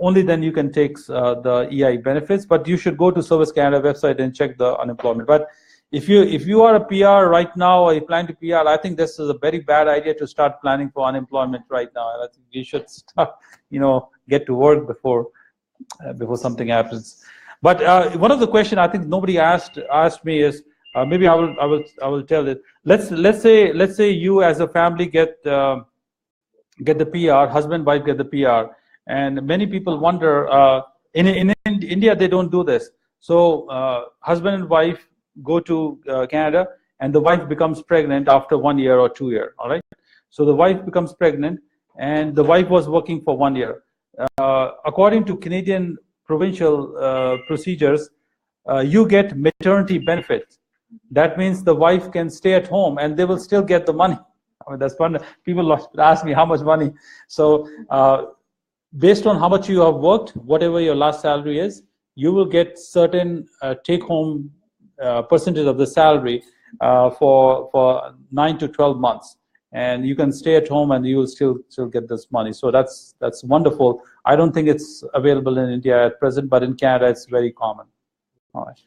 only then you can take the EI benefits, but you should go to Service Canada website and check the unemployment. But if you are a PR right now, or you plan to PR, I think this is a very bad idea to start planning for unemployment right now. I think you should start, get to work before something happens. But one of the questions I think nobody asked me is, maybe I will tell it. Let's say you as a family get the PR, husband wife get the PR, and many people wonder, in India they don't do this. So husband and wife go to Canada, and the wife becomes pregnant after 1 year or 2 years. All right. So the wife becomes pregnant, and the wife was working for 1 year. According to Canadian provincial procedures, you get maternity benefits. That means the wife can stay at home, and they will still get the money. That's fun. People ask me how much money. So based on how much you have worked, whatever your last salary is, you will get certain take-home percentage of the salary for 9 to 12 months, and you can stay at home and you will still get this money. So that's wonderful. I don't think it's available in India at present, but in Canada it's very common. All right.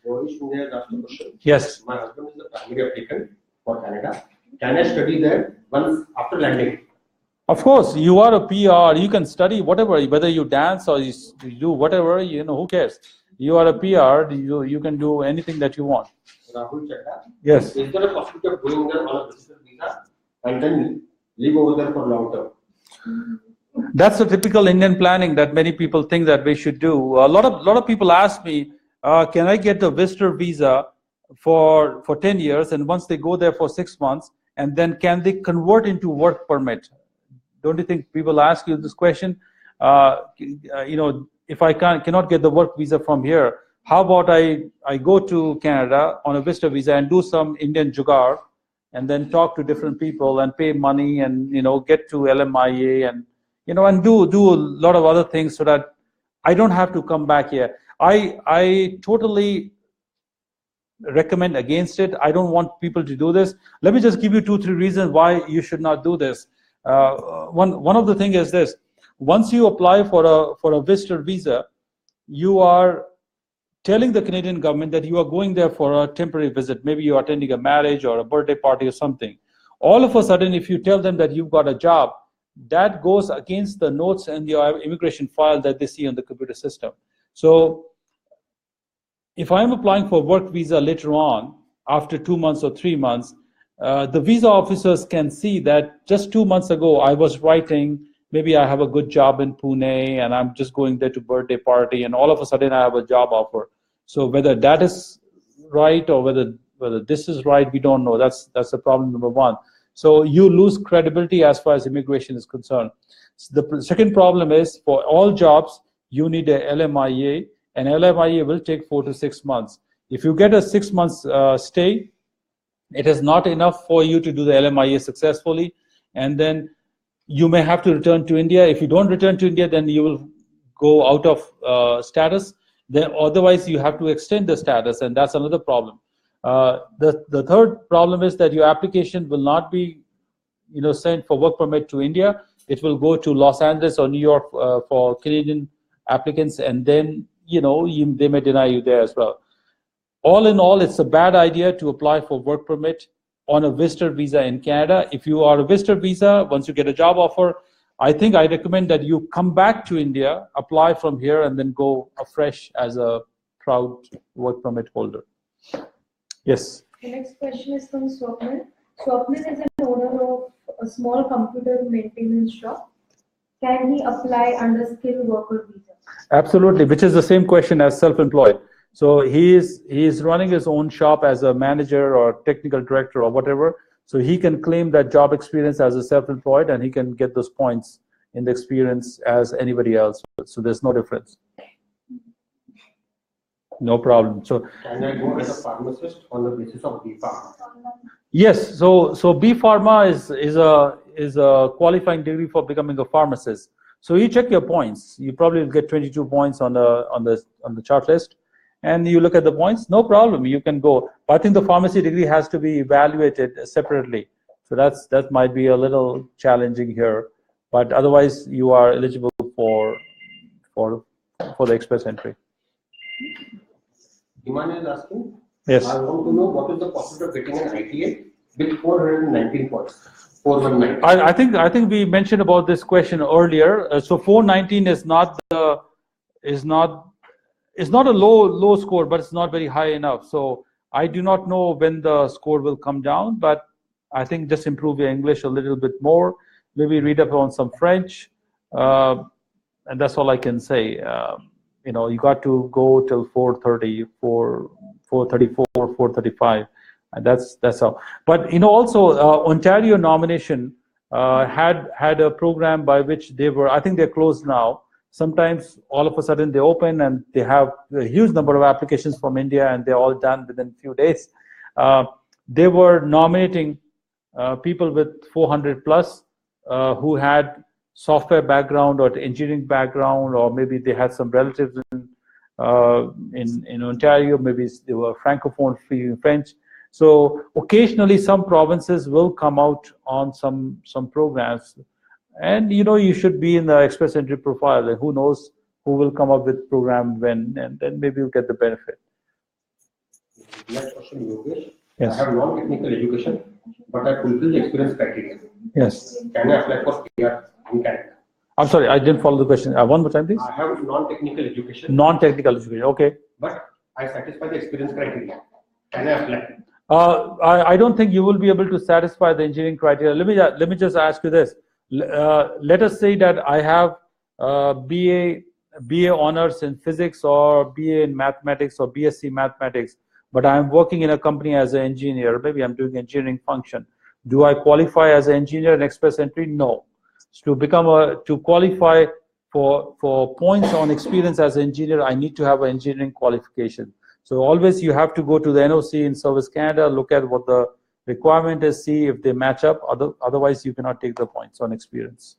Yes. My husband is the primary applicant for Canada. Can I study there once after landing? Of course, you are a PR. You can study whatever, whether you dance or you do whatever. Who cares? You are a PR. You can do anything that you want. Rahul Chadda. Yes. Is there a possibility of going there on a visitor visa and then live over there for long term? That's a typical Indian planning that many people think that we should do. A lot of people ask me, can I get a visitor visa for 10 years, and once they go there for 6 months, and then can they convert into work permit? Don't you think people ask you this question? If I cannot get the work visa from here, how about I go to Canada on a visitor visa and do some Indian jugaad, and then talk to different people and pay money and get to LMIA and and do a lot of other things so that I don't have to come back here. I totally recommend against it. I don't want people to do this. Let me just give you 2-3 reasons why you should not do this. One of the things is this: once you apply for a visitor visa, you are telling the Canadian government that you are going there for a temporary visit. Maybe you are attending a marriage or a birthday party or something. All of a sudden, if you tell them that you've got a job, that goes against the notes in your immigration file that they see on the computer system. So if I'm applying for work visa later on, after 2 months or 3 months, the visa officers can see that just 2 months ago I was writing, maybe I have a good job in Pune and I'm just going there to birthday party, and all of a sudden I have a job offer. So whether that is right or whether this is right, we don't know. That's the problem number one. So you lose credibility as far as immigration is concerned. So the second problem is, for all jobs, you need a LMIA, and LMIA will take 4 to 6 months. If you get a 6 months stay, it is not enough for you to do the LMIA successfully, and then you may have to return to India. If you don't return to India, then you will go out of status. Then otherwise you have to extend the status, and that's another problem. The third problem is that your application will not be, sent for work permit to India. It will go to Los Angeles or New York for Canadian applicants, and then they may deny you there as well. All in all, it's a bad idea to apply for work permit on a visitor visa in Canada. If you are a visitor visa, once you get a job offer, I think I recommend that you come back to India, apply from here, and then go afresh as a proud work permit holder. Yes. The next question is from Swapnil. Swapnil is an owner of a small computer maintenance shop. Can he apply under skilled worker visa? Absolutely, which is the same question as self-employed. So he is running his own shop as a manager or technical director or whatever. So he can claim that job experience as a self-employed, and he can get those points in the experience as anybody else. So there's no difference. No problem. So can I go as a pharmacist on the basis of B Pharma? Yes. So B Pharma is a qualifying degree for becoming a pharmacist. So you check your points. You probably will get 22 points on the chart list, and you look at the points. No problem. You can go. But I think the pharmacy degree has to be evaluated separately. So that might be a little challenging here. But otherwise, you are eligible for the express entry. Iman is asking. Yes. I want to know what is the possibility of getting an ITA with 419 points. 419. I think we mentioned about this question earlier. So 419 is not a low score, but it's not very high enough. So I do not know when the score will come down, but I think just improve your English a little bit more. Maybe read up on some French, and that's all I can say. You got to go till 430, 434, 435. And that's how. But also Ontario nomination had a program by which I think they're closed now. Sometimes all of a sudden they open and they have a huge number of applications from India, and they're all done within a few days. They were nominating people with 400 plus who had software background or engineering background, or maybe they had some relatives in Ontario. Maybe they were francophone speaking French. So occasionally some provinces will come out on some programs, and you should be in the express entry profile. And who knows who will come up with program when, and then maybe you'll get the benefit. Next question, Yogesh. Yes. I have non-technical education, but I fulfill the experience criteria. Yes. Can I apply for PR in Canada? I'm sorry, I didn't follow the question. One more time, please. I have non-technical education. Non-technical education. Okay. But I satisfy the experience criteria. Can I apply? I don't think you will be able to satisfy the engineering criteria. Let me just ask you this. Let us say that I have BA honors in physics, or BA in mathematics, or BSc mathematics, but I'm working in a company as an engineer. Maybe I'm doing engineering function. Do I qualify as an engineer in express entry? No. So to qualify for points on experience as an engineer, I need to have an engineering qualification. So always you have to go to the NOC in Service Canada, look at what the requirement is, see if they match up. Otherwise, you cannot take the points on experience.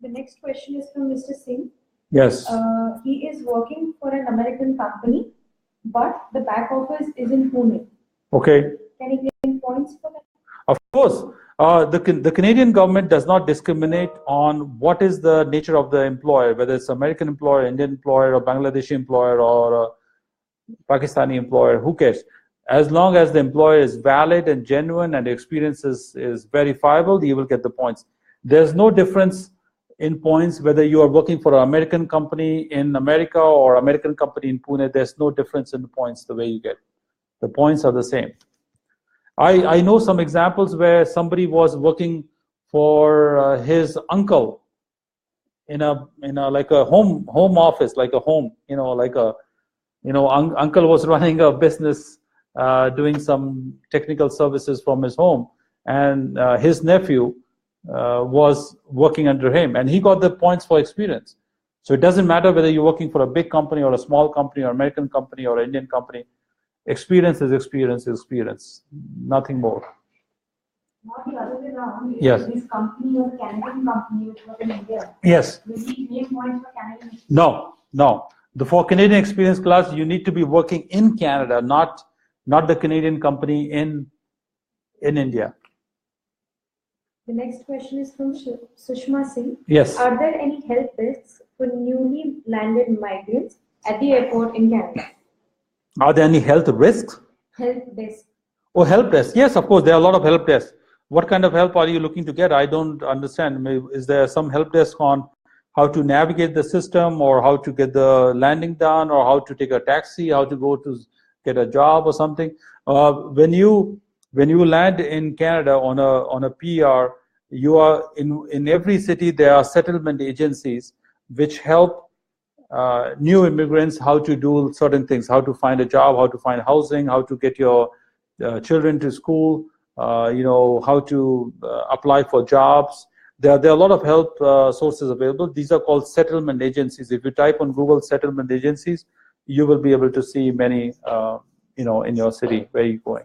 The next question is from Mr. Singh. Yes. He is working for an American company, but the back office is in Pune. Okay. Can he claim points for that? Of course. The Canadian government does not discriminate on what is the nature of the employer, whether it's American employer, Indian employer, or Bangladeshi employer, or Pakistani employer. Who cares? As long as the employer is valid and genuine and the experience is verifiable, you will get the points. There's no difference in points whether you are working for an American company in America or American company in Pune. There's no difference in the points the way you get. The points are the same. I know some examples where somebody was working for his uncle in a like a home office, like a home, like a uncle was running a business, doing some technical services from his home, and his nephew was working under him, and he got the points for experience. So it doesn't matter whether you're working for a big company or a small company or American company or Indian company. Experience is experience is experience, nothing more. Not the other way around. Yes. This company was a Canadian company which was in India. Yes. Will we make points for Canadian? No. For Canadian experience class, you need to be working in Canada, not the Canadian company in India. The next question is from Sushma Singh. Yes. Are there any health risks for newly landed migrants at the airport in Canada? Are there any health risks? Help desk. Oh, help desk. Yes, of course, there are a lot of help desks. What kind of help are you looking to get? I don't understand. Is there some help desk on how to navigate the system, or how to get the landing done, or how to take a taxi, how to go to get a job or something? When you land in Canada on a PR, you are in every city there are settlement agencies which help new immigrants how to do certain things, how to find a job, how to find housing, how to get your children to school, how to apply for jobs. There are a lot of help sources available. These are called settlement agencies. If you type on Google settlement agencies, you will be able to see many, in your city where you're going.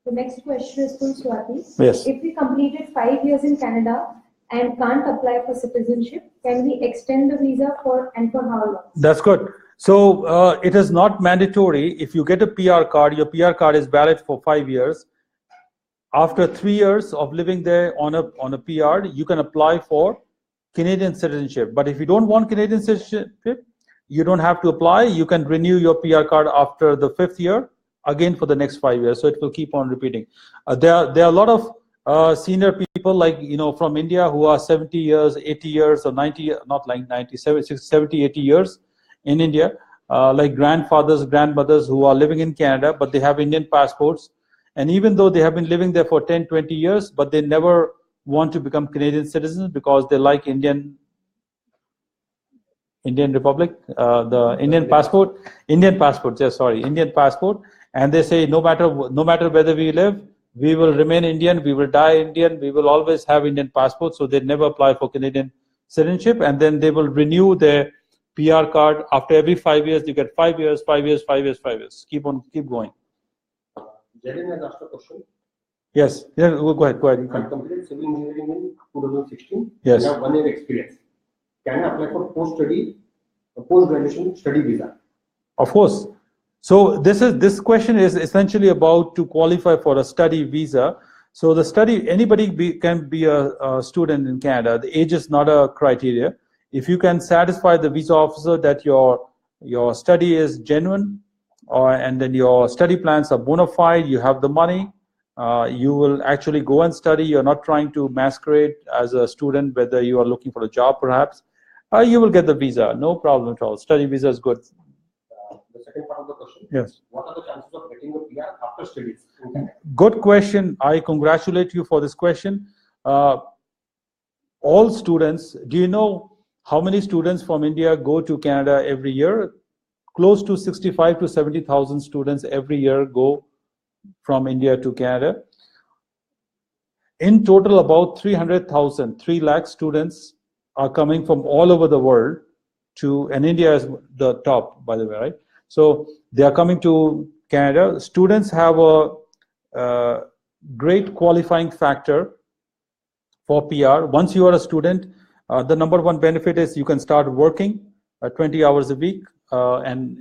The next question is from Swati. Yes. If we completed 5 years in Canada and can't apply for citizenship, can we extend the visa for how long? That's good. So it is not mandatory. If you get a PR card, your PR card is valid for 5 years. After 3 years of living there on a PR, you can apply for Canadian citizenship. But if you don't want Canadian citizenship, you don't have to apply. You can renew your PR card after the 5th year, again for the next 5 years. So it will keep on repeating. There are a lot of senior people like from India who are 70 years, 80 years, or 90, not like 90, 70, 80 years in India, like grandfathers, grandmothers who are living in Canada, but they have Indian passports. And even though they have been living there for 10, 20 years, but they never want to become Canadian citizens because they like Indian Republic, the Indian passport, Indian passport. And they say no matter whether we live, we will remain Indian, we will die Indian, we will always have Indian passport. So they never apply for Canadian citizenship, and then they will renew their PR card after every 5 years. You get 5 years, 5 years, 5 years, 5 years. Keep going. Jalen has asked a question. Yes. Yeah, go ahead. I completed civil engineering in 2016. Yes. I have 1 year experience. Can I apply for post-graduation study visa? Of course. So this question is essentially about to qualify for a study visa. So anybody can be a student in Canada. The age is not a criteria. If you can satisfy the visa officer that your study is genuine, and then your study plans are bona fide, you have the money, you will actually go and study. You're not trying to masquerade as a student, whether you are looking for a job perhaps. You will get the visa, no problem at all. Study visa is good. The second part of the question. Yes. What are the chances of getting a PR after studies in Canada? Good question. I congratulate you for this question. All students, do you know how many students from India go to Canada every year? Close to 65 to 70,000 students every year go from India to Canada. In total, about 300,000, 3 lakh students are coming from all over the world and India is the top, by the way, right? So they are coming to Canada. Students have a great qualifying factor for PR. Once you are a student, the number one benefit is you can start working 20 hours a week, and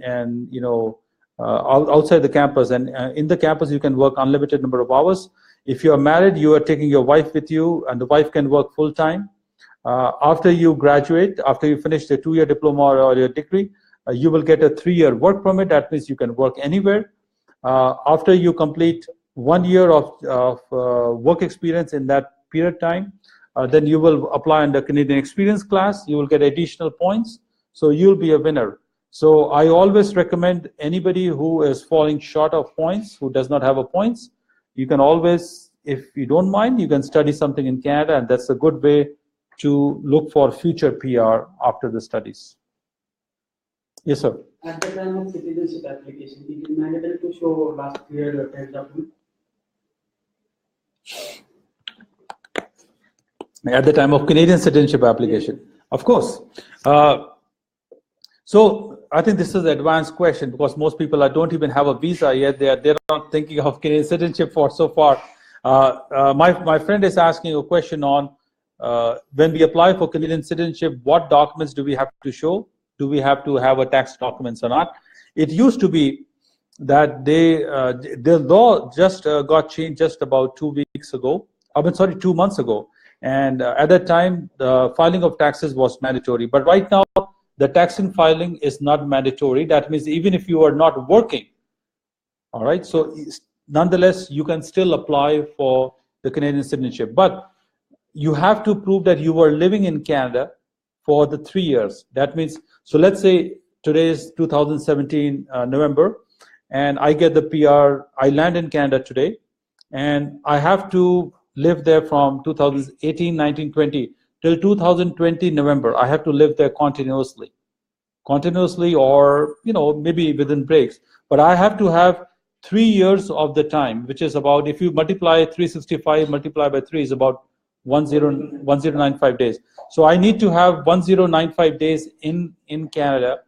outside the campus, and in the campus you can work unlimited number of hours. If you are married, you are taking your wife with you, and the wife can work full time. After you graduate, after you finish the 2-year diploma or your degree, you will get a 3-year work permit. That means you can work anywhere. After you complete 1 year of work experience in that period of time, then you will apply under Canadian experience class. You will get additional points, so you'll be a winner. So I always recommend anybody who is falling short of points, who does not have a points, you can always, if you don't mind, you can study something in Canada, and that's a good way to look for future PR after the studies. Yes, sir. At the time of citizenship application, it is mandatory to show last year 10th document. At the time of Canadian citizenship application, of course. So I think this is an advanced question because most people don't even have a visa yet. They're not thinking of Canadian citizenship for so far. My friend is asking a question on when we apply for Canadian citizenship, what documents do we have to show? Do we have to have a tax documents or not? It used to be that the law just got changed just about 2 weeks ago. I mean, sorry, 2 months ago. And at that time, the filing of taxes was mandatory. But right now, the tax and filing is not mandatory. That means even if you are not working, all right, so nonetheless, you can still apply for the Canadian citizenship. But you have to prove that you were living in Canada for the 3 years. That means, so let's say today is 2017 November, and I get the PR, I land in Canada today, and I have to live there from 2018, 19, 20 till 2020 November. I have to live there continuously, or maybe within breaks. But I have to have 3 years of the time, which is about, if you multiply 365 multiply by 3 is about 1095 days. So I need to have 1095 days in Canada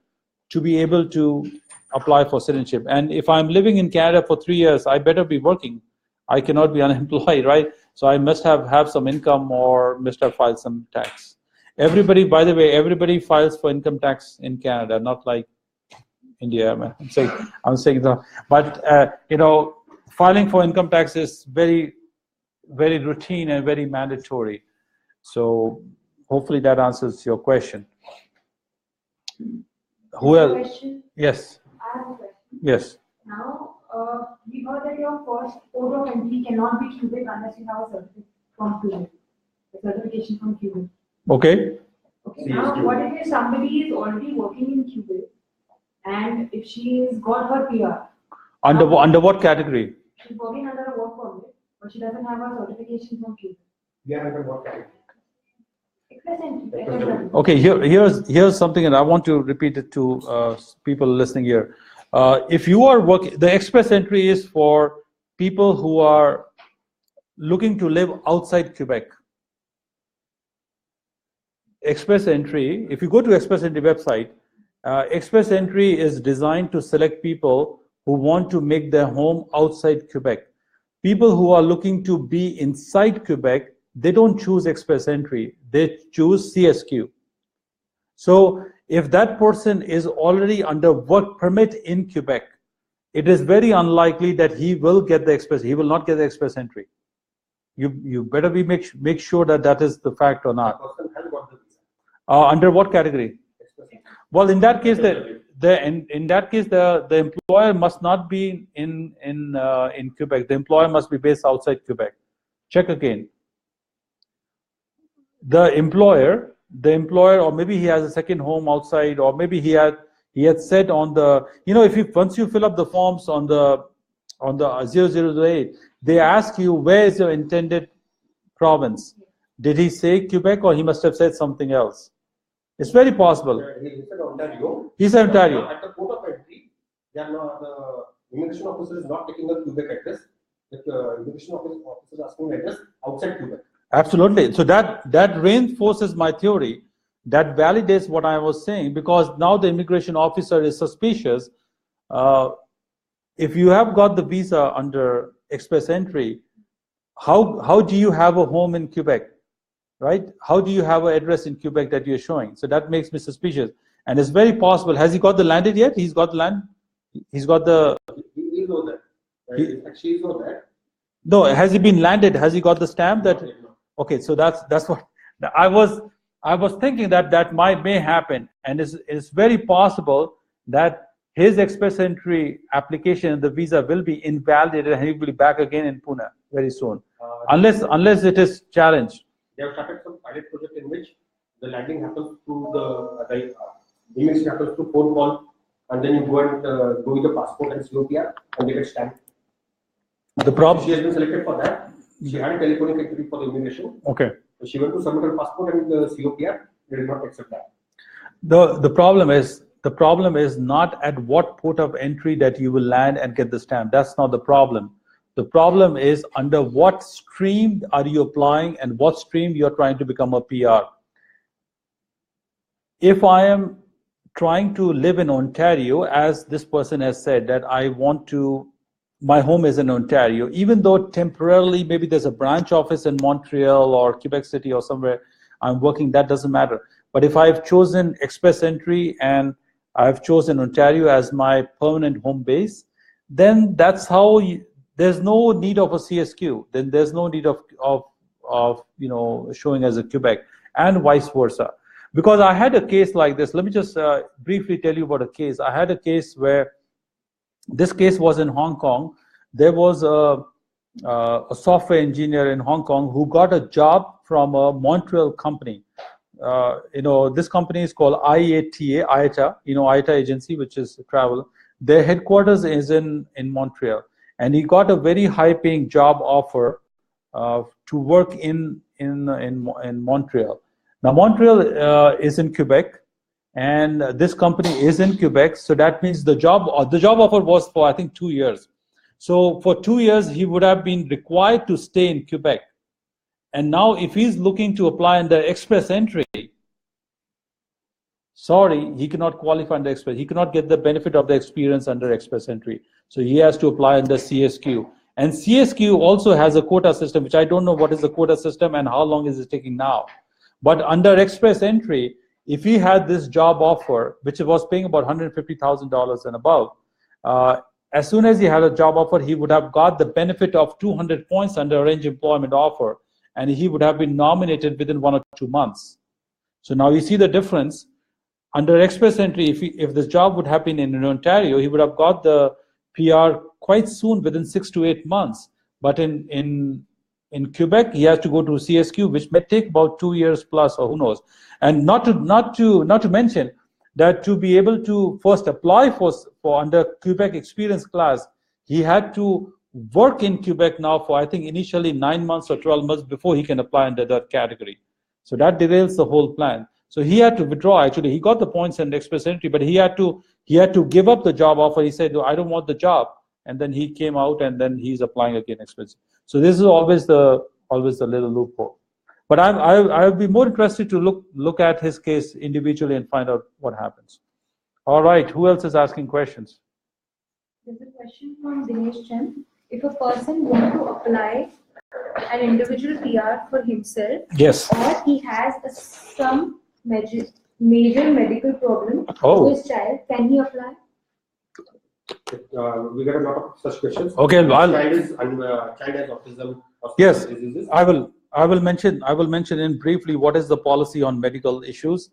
to be able to apply for citizenship. And if I'm living in Canada for 3 years, I better be working. I cannot be unemployed, right? So I must have some income or must have filed some tax. Everybody, by the way, everybody files for income tax in Canada, not like India. I'm saying that, but filing for income tax is very, very routine and very mandatory. So hopefully that answers your question. Who else? Question. Yes. I have a question. Yes. Now, we heard that your first port of entry cannot be Quebec unless you have a certificate from Quebec, a certification from Quebec. Okay. Okay. Now, what if somebody is already working in Quebec, and if she has got her PR? Under what category? She's working under a work permit, but she doesn't have a certification from Quebec. We are under what category? Express entry. Okay, here's something, and I want to repeat it to people listening here. If you are working, the express entry is for people who are looking to live outside Quebec. Express entry, if you go to express entry website, express entry is designed to select people who want to make their home outside Quebec. People who are looking to be inside Quebec, they don't choose express entry, they choose CSQ. So if that person is already under work permit in Quebec, it is very unlikely that he will get the express. He will not get the express entry. You better make sure that is the fact or not. The person has got the visa. Under what category? Express entry. Well, in that case, the employer must not be in Quebec. The employer must be based outside Quebec. Check again. The employer, or maybe he has a second home outside, or maybe he had said on the, once you fill up the forms on the 0008, they ask you where is your intended province. Did he say Quebec, or he must have said something else? It's very possible. He said Ontario. He said Ontario. At the port of entry, the immigration officer is not taking a Quebec address. The immigration officer is asking address outside Quebec. Absolutely. So that reinforces my theory. That validates what I was saying, because now the immigration officer is suspicious. If you have got the visa under express entry, how do you have a home in Quebec, right? How do you have an address in Quebec that you're showing? So that makes me suspicious. And it's very possible. Has he got the landed yet? He's got the land. He's got the. He know that. Right? She know that. No, has he been landed? Has he got the stamp that? Okay, so that's what I was thinking that may happen, and it's very possible that his express entry application and the visa will be invalidated, and he will be back again in Pune very soon, unless it is challenged. They have started some pilot project in which the landing happens through the immigration happens through phone call and then you go and go with the passport and COPR and get it stamped. The problem. She has been selected for that. She had a telephonic interview for the immigration. Okay. She went to submit her passport and the COPR. They did not accept that. The problem is not at what port of entry that you will land and get the stamp. That's not the problem. The problem is under what stream are you applying and what stream you're trying to become a PR. If I am trying to live in Ontario, as this person has said, that I want to, my home is in Ontario, even though temporarily maybe there's a branch office in Montreal or Quebec City or somewhere I'm working, that doesn't matter. But if I've chosen express entry and I've chosen Ontario as my permanent home base, then that's how there's no need of a CSQ. Then there's no need of showing as a Quebec, and vice versa. Because I had a case like this. Let me just briefly tell you about a case. I had a case where this case was in Hong Kong. There was a software engineer in Hong Kong who got a job from a Montreal company. This company is called IATA, IATA agency, which is travel. Their headquarters is in Montreal, and he got a very high-paying job offer to work in Montreal. Now Montreal is in Quebec, and this company is in Quebec. So that means the job offer was for, I think, 2 years. So for 2 years he would have been required to stay in Quebec. And now if he's looking to apply under express entry, sorry, he cannot qualify under express. He cannot get the benefit of the experience under express entry. So he has to apply under CSQ. And CSQ also has a quota system, which I don't know what is the quota system and how long is it taking now. But under express entry, if he had this job offer, which was paying about $150,000 and above, as soon as he had a job offer, he would have got the benefit of 200 points under arranged employment offer, and he would have been nominated within 1 or 2 months. So now you see the difference. Under express entry, if this job would have been in Ontario, he would have got the PR quite soon, within 6 to 8 months. But in Quebec, he has to go to CSQ, which may take about 2 years plus, or who knows. And not to mention that to be able to first apply for under Quebec experience class, he had to work in Quebec now for, I think, initially 9 months or 12 months before he can apply under that category. So that derails the whole plan. So he had to withdraw. Actually, he got the points in express entry, but he had to give up the job offer. He said, "No, I don't want the job," and then he came out, and then he's applying again express. So this is always the little loophole. But I would be more interested to look at his case individually and find out what happens. All right, who else is asking questions? There's a question from Dinesh Chen. If a person wants to apply an individual PR for himself, Yes, or he has some major medical problem Oh. to his child, can he apply? We get a lot of such questions. Okay, child has autism or Yes, diseases. I will mention in briefly what is the policy on medical issues.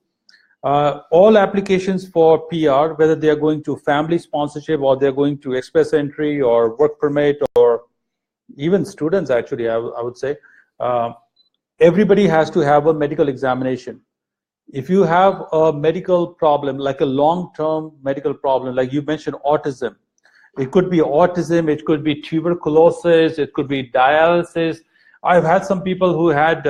All applications for PR, whether they are going to family sponsorship or they're going to express entry or work permit, or even students, actually, I would say, everybody has to have a medical examination. If you have a medical problem, like a long-term medical problem, like you mentioned autism, it could be autism, it could be tuberculosis, it could be dialysis. I've had some people who had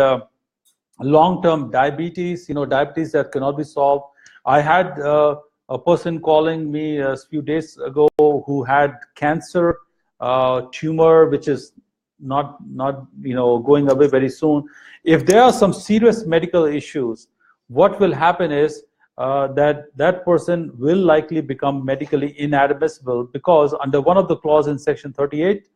long-term diabetes, diabetes that cannot be solved. I had a person calling me a few days ago who had cancer, tumor, which is not going away very soon. If there are some serious medical issues, what will happen is that person will likely become medically inadmissible, because under one of the clauses in section 38,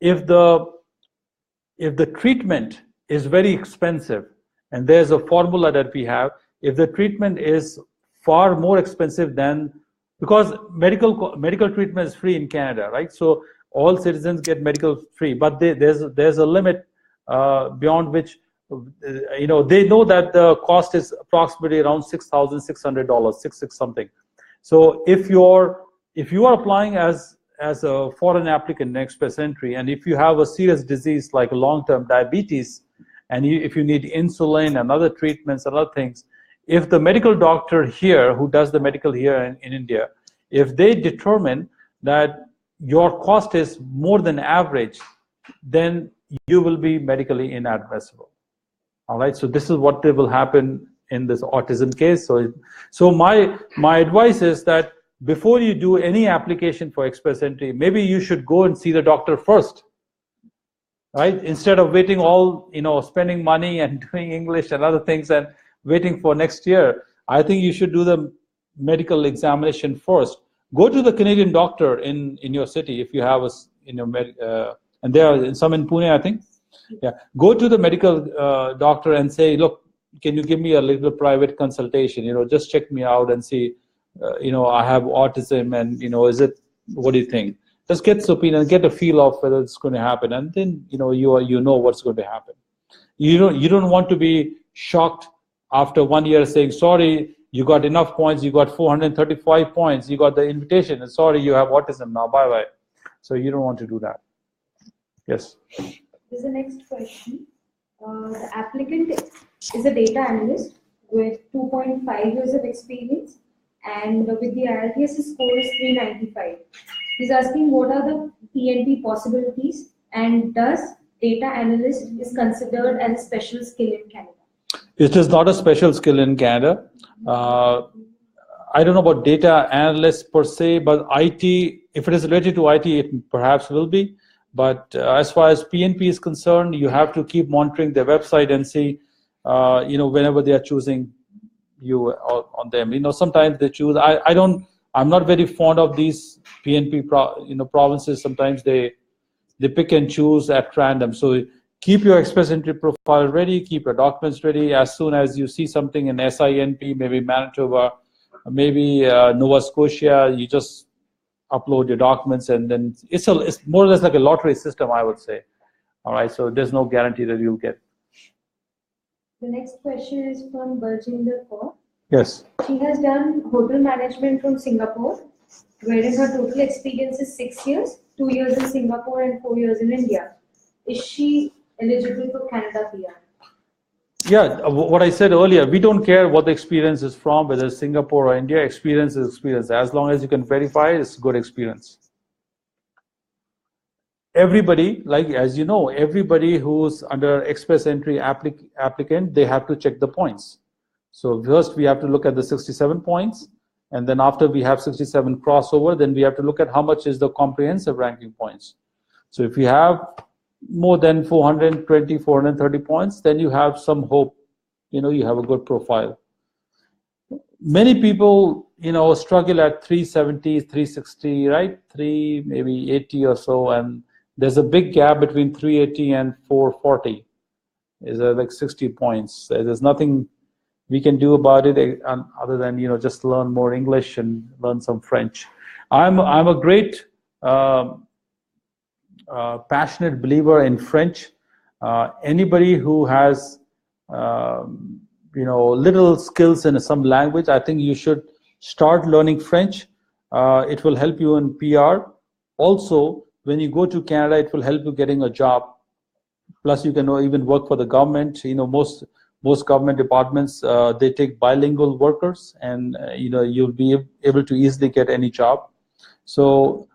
if the treatment is very expensive, and there's a formula that we have, if the treatment is far more expensive than, because medical treatment is free in Canada, right? So all citizens get medical free, but there's a limit beyond which they know that the cost is approximately around $6,600, 66 something. So if you are applying as a foreign applicant in express entry, and if you have a serious disease like long-term diabetes, and if you need insulin and other treatments and other things, if the medical doctor here, who does the medical here in India, if they determine that your cost is more than average, then you will be medically inadmissible. All right, so this is what will happen in this autism case. So my advice is that before you do any application for express entry, maybe you should go and see the doctor first, right? Instead of waiting spending money and doing English and other things and waiting for next year. I think you should do the medical examination first. Go to the Canadian doctor in your city if you have and there are some in Pune, I think. Yeah, go to the medical doctor and say, look, can you give me a little private consultation? Just check me out and see, I have autism, and what do you think? Just get his opinion and get a feel of whether it's going to happen, and then you know what's going to happen. You don't want to be shocked after 1 year saying, sorry, you got enough points, you got 435 points, you got the invitation, and sorry, you have autism now, bye bye. So you don't want to do that. Yes. There's the next question. The applicant is a data analyst with 2.5 years of experience, and with the IELTS score is 395. He's asking what are the PNP possibilities, and does data analyst is considered as a special skill in Canada? It is not a special skill in Canada. I don't know about data analyst per se, but IT, if it is related to IT, it perhaps will be. But as far as PNP is concerned, you have to keep monitoring their website and see, whenever they are choosing you on them. Sometimes they choose. I'm not very fond of these PNP provinces. Sometimes they pick and choose at random. So keep your express entry profile ready. Keep your documents ready. As soon as you see something in SINP, maybe Manitoba, maybe Nova Scotia, you just upload your documents, and then it's more or less like a lottery system, I would say. All right, so there's no guarantee that you'll get. The next question is from Baljinder Kaur. Yes. She has done hotel management from Singapore, wherein her total experience is 6 years, 2 years in Singapore and 4 years in India. Is she eligible for Canada PR? Yeah, what I said earlier, we don't care what the experience is from, whether it's Singapore or India. Experience is experience. As long as you can verify, it's good experience. Everybody, as you know, everybody who's under express entry applicant, they have to check the points. So first we have to look at the 67 points, and then after we have 67 crossover, then we have to look at how much is the comprehensive ranking points. So if you have more than 420, 430 points, then you have some hope. You have a good profile. Many people, struggle at 370, 360, right? Maybe 80 or so, and there's a big gap between 380 and 440. Is like 60 points. There's nothing we can do about it other than just learn more English and learn some French. I'm a great passionate believer in French. Anybody who has little skills in some language, I think you should start learning French. It will help you in PR. Also, when you go to Canada, it will help you getting a job. Plus, you can even work for the government. Most government departments, they take bilingual workers, and you'll be able to easily get any job. So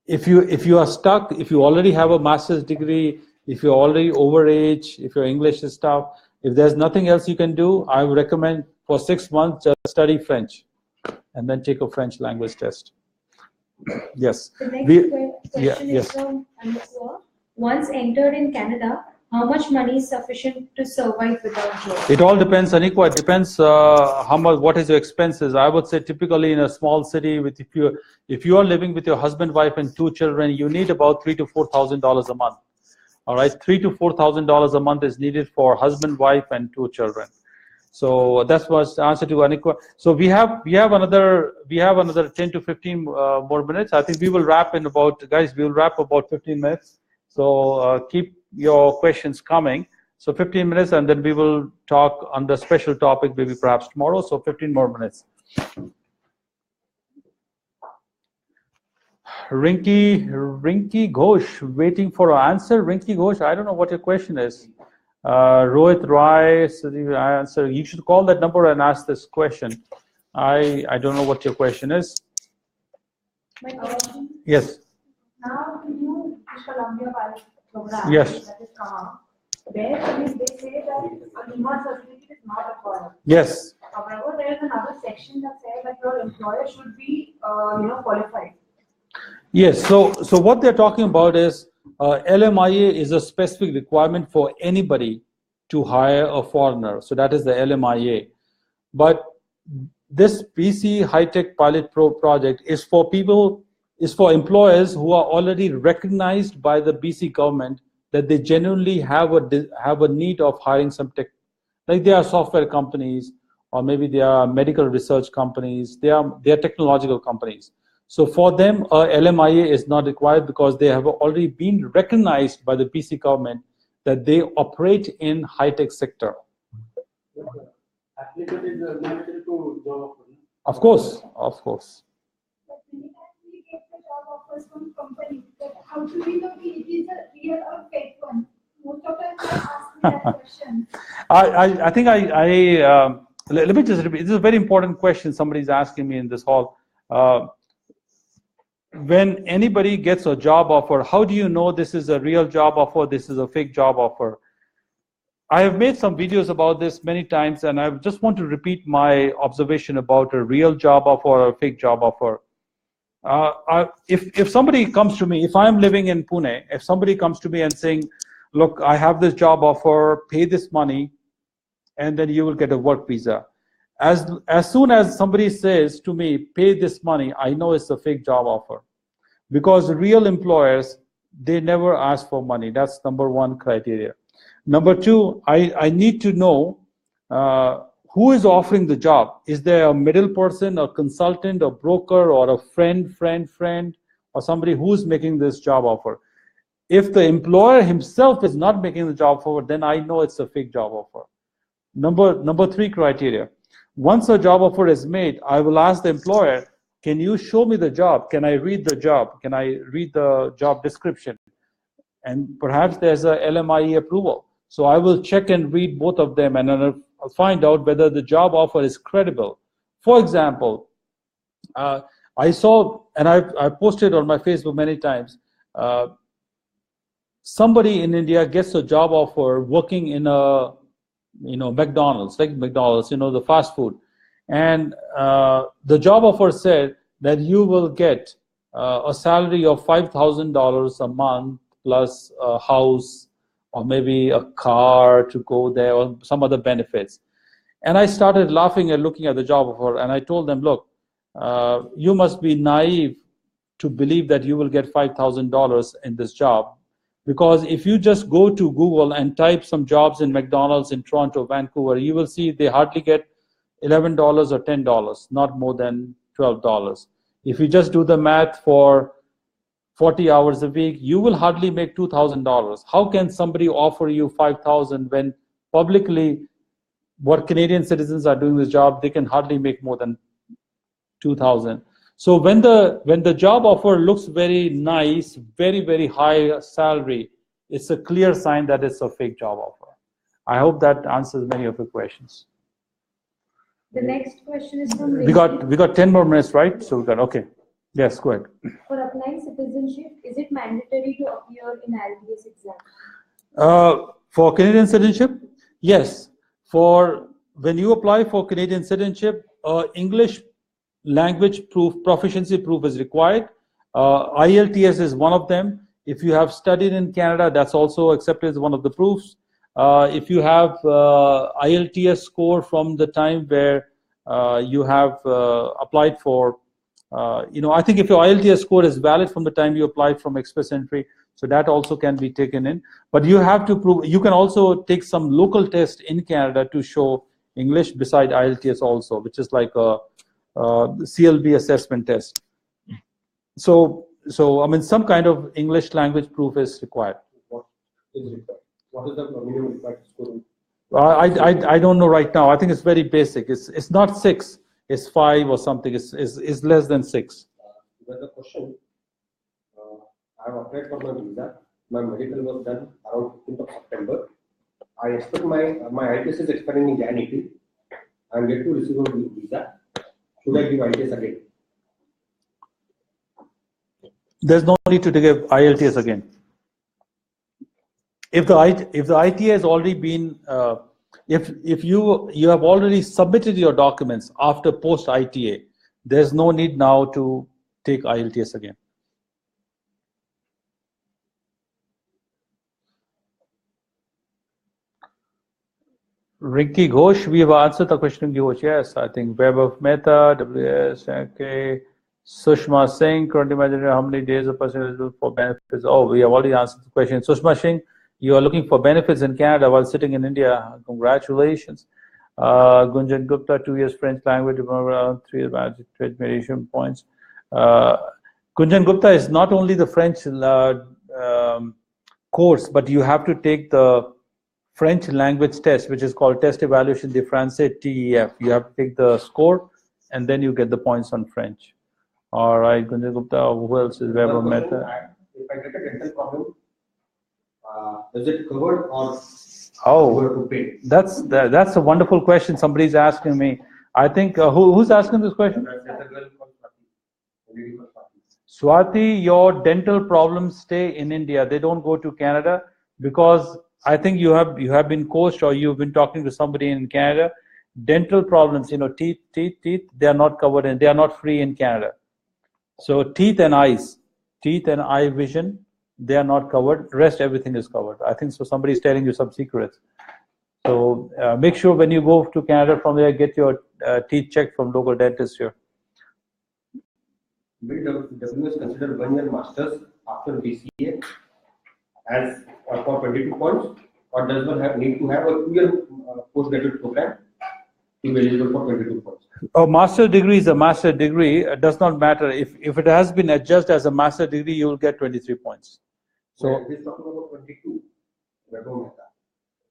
if you are stuck, if you already have a master's degree, if you're already overage, if your English is tough, if there's nothing else you can do, I would recommend for 6 months just study French and then take a French language test. Yes. The next question is from Anuswa. Once entered in Canada, how much money is sufficient to survive without job? It all depends, Anikwa. It depends how much. What is your expenses? I would say typically in a small city, if you are living with your husband, wife, and 2 children, you need about $3,000 to $4,000 a month. All right, $3,000 to $4,000 a month is needed for husband, wife, and 2 children. So that's what's the answer to Anikwa. So we have another 10 to 15 more minutes. I think we will wrap in about 15 minutes. So keep your questions coming. So 15 minutes, and then we will talk on the special topic maybe perhaps tomorrow. So 15 more minutes. Rinki Ghosh, waiting for an answer. Rinki Ghosh, I don't know what your question is. Rohit Rai, so I answer. You should call that number and ask this question. I don't know what your question is. My question. Yes. Now, the new Columbia pilot program Yes. that has come out, there they say that a EMA certificate is not required. Yes. However, there is another section that says that your employer should be, qualified. Yes. So what they're talking about is LMIA is a specific requirement for anybody to hire a foreigner. So that is the LMIA. But this BC High-Tech Pilot Pro project is for employers who are already recognized by the BC government that they genuinely have a need of hiring some tech, like they are software companies, or maybe they are medical research companies, they are technological companies. So for them, LMIA is not required because they have already been recognized by the BC government that they operate in high-tech sector. Applicant is limited to job offer. Of course, of course. But many times we get the job offers from companies, but how do we know it is a real or fake one? Most of the time I ask me that question. I think let me just repeat. This is a very important question somebody's asking me in this hall. When anybody gets a job offer, how do you know this is a real job offer, this is a fake job offer? I have made some videos about this many times, and I just want to repeat my observation about a real job offer or a fake job offer. If somebody comes to me, if I'm living in Pune, if somebody comes to me and saying, look, I have this job offer, pay this money, and then you will get a work visa. As soon as somebody says to me, pay this money, I know it's a fake job offer. Because real employers, they never ask for money. That's number one criteria. Number two, I need to know who is offering the job. Is there a middle person, a consultant, a broker, or a friend, or somebody who's making this job offer? If the employer himself is not making the job offer, then I know it's a fake job offer. Number three criteria. Once a job offer is made, I will ask the employer, can you show me the job? Can I read the job? Can I read the job description? And perhaps there's a LMIE approval. So I will check and read both of them, and I'll find out whether the job offer is credible. For example, I saw, and I posted on my Facebook many times, somebody in India gets a job offer working in a McDonald's, the fast food. And the job offer said that you will get a salary of $5,000 a month plus a house or maybe a car to go there or some other benefits. And I started laughing and looking at the job offer, and I told them, look, you must be naive to believe that you will get $5,000 in this job. Because if you just go to Google and type some jobs in McDonald's in Toronto, Vancouver, you will see they hardly get $11 or $10, not more than $12. If you just do the math for 40 hours a week, you will hardly make $2,000. How can somebody offer you $5,000 when publicly what Canadian citizens are doing this job, they can hardly make more than $2,000. So when the job offer looks very nice, very, very high salary, it's a clear sign that it's a fake job offer. I hope that answers many of your questions. The next question is from We got 10 more minutes, right? So we got, okay. Yes, go ahead. For applying citizenship, is it mandatory to appear in IELTS exam? For Canadian citizenship, yes. For when you apply for Canadian citizenship, English language proof, proficiency proof is required. IELTS is one of them. If you have studied in Canada, that's also accepted as one of the proofs. If you have IELTS score from the time where you have applied for, I think if your IELTS score is valid from the time you applied from Express Entry, so that also can be taken in. But you have to prove, you can also take some local test in Canada to show English beside IELTS also, which is like a CLB assessment test. So I mean, some kind of English language proof is required. What is required? What is the minimum required score? I don't know right now. I think it's very basic. It's not 6. It's 5 or something. It's less than 6. There's a question. I have applied for my visa. My medical was done around 15th of September. I expect my ITS is expiring in Jan 18. I am yet to receive a visa. Should I give ITS again? There's no need to give IELTS again. If the ITA has already been, if you have already submitted your documents after post ITA, there's no need now to take IELTS again. Rinki Ghosh, we have answered the question, Ghosh. Yes, I think Web of Meta, WS, okay. Sushma Singh, currently imagine how many days a person is eligible for benefits. Oh, we have already answered the question. Sushma Singh, you are looking for benefits in Canada while sitting in India. Congratulations. Gunjan Gupta, 2 years French language, 3 years mediation points. Gunjan Gupta is not only the French course, but you have to take the French language test, which is called Test Evaluation de Français, TEF. You have to take the score, and then you get the points on French. All right, Gunjan Gupta, who else is Weber Meta? If I get a dental problem, is it covered or to pay? That's a wonderful question. Somebody's asking me. I think who's asking this question? Swati, your dental problems stay in India. They don't go to Canada, because I think you have been coached, or you've been talking to somebody in Canada. Dental problems, teeth, they are not covered and they are not free in Canada. So teeth and eye vision, they are not covered. Rest, everything is covered. I think so. Somebody's telling you some secrets. So make sure when you go to Canada from there, get your teeth checked from local dentists here. Will WS consider 1 year masters after BCA as for 22 points, or does one need to have a 2-year postgraduate program to be eligible for 22 points? A master degree is a master degree. It does not matter. If it has been adjusted as a master degree, you will get 23 points. So he's talking about 22.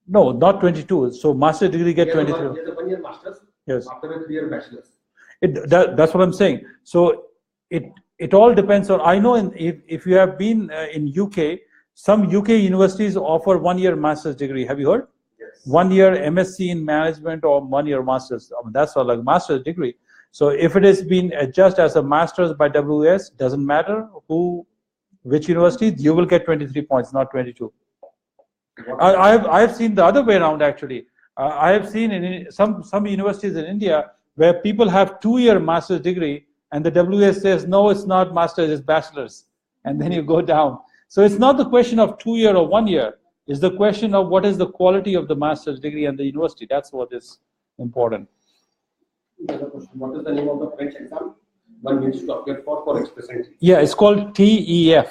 No, not 22. So master degree get 23. He has a 1 year masters. Yes. After a 3-year bachelor's. That's what I'm saying. So it all depends on. I know if you have been in UK, some UK universities offer 1 year master's degree. Have you heard? Yes. 1 year MSc in management or 1 year master's. That's all, like master's degree. So if it has been adjusted as a master's by WS, doesn't matter which university, you will get 23 points, not 22. I have seen the other way around actually. I have seen in some universities in India where people have 2-year master's degree, and the WS says no, it's not master's, it's bachelor's, and then you go down. So it's not the question of 2 year or 1 year. It's the question of what is the quality of the master's degree and the university. That's what is important. What is the name of the French exam one needs to appear for express entry? Yeah, it's called TEF.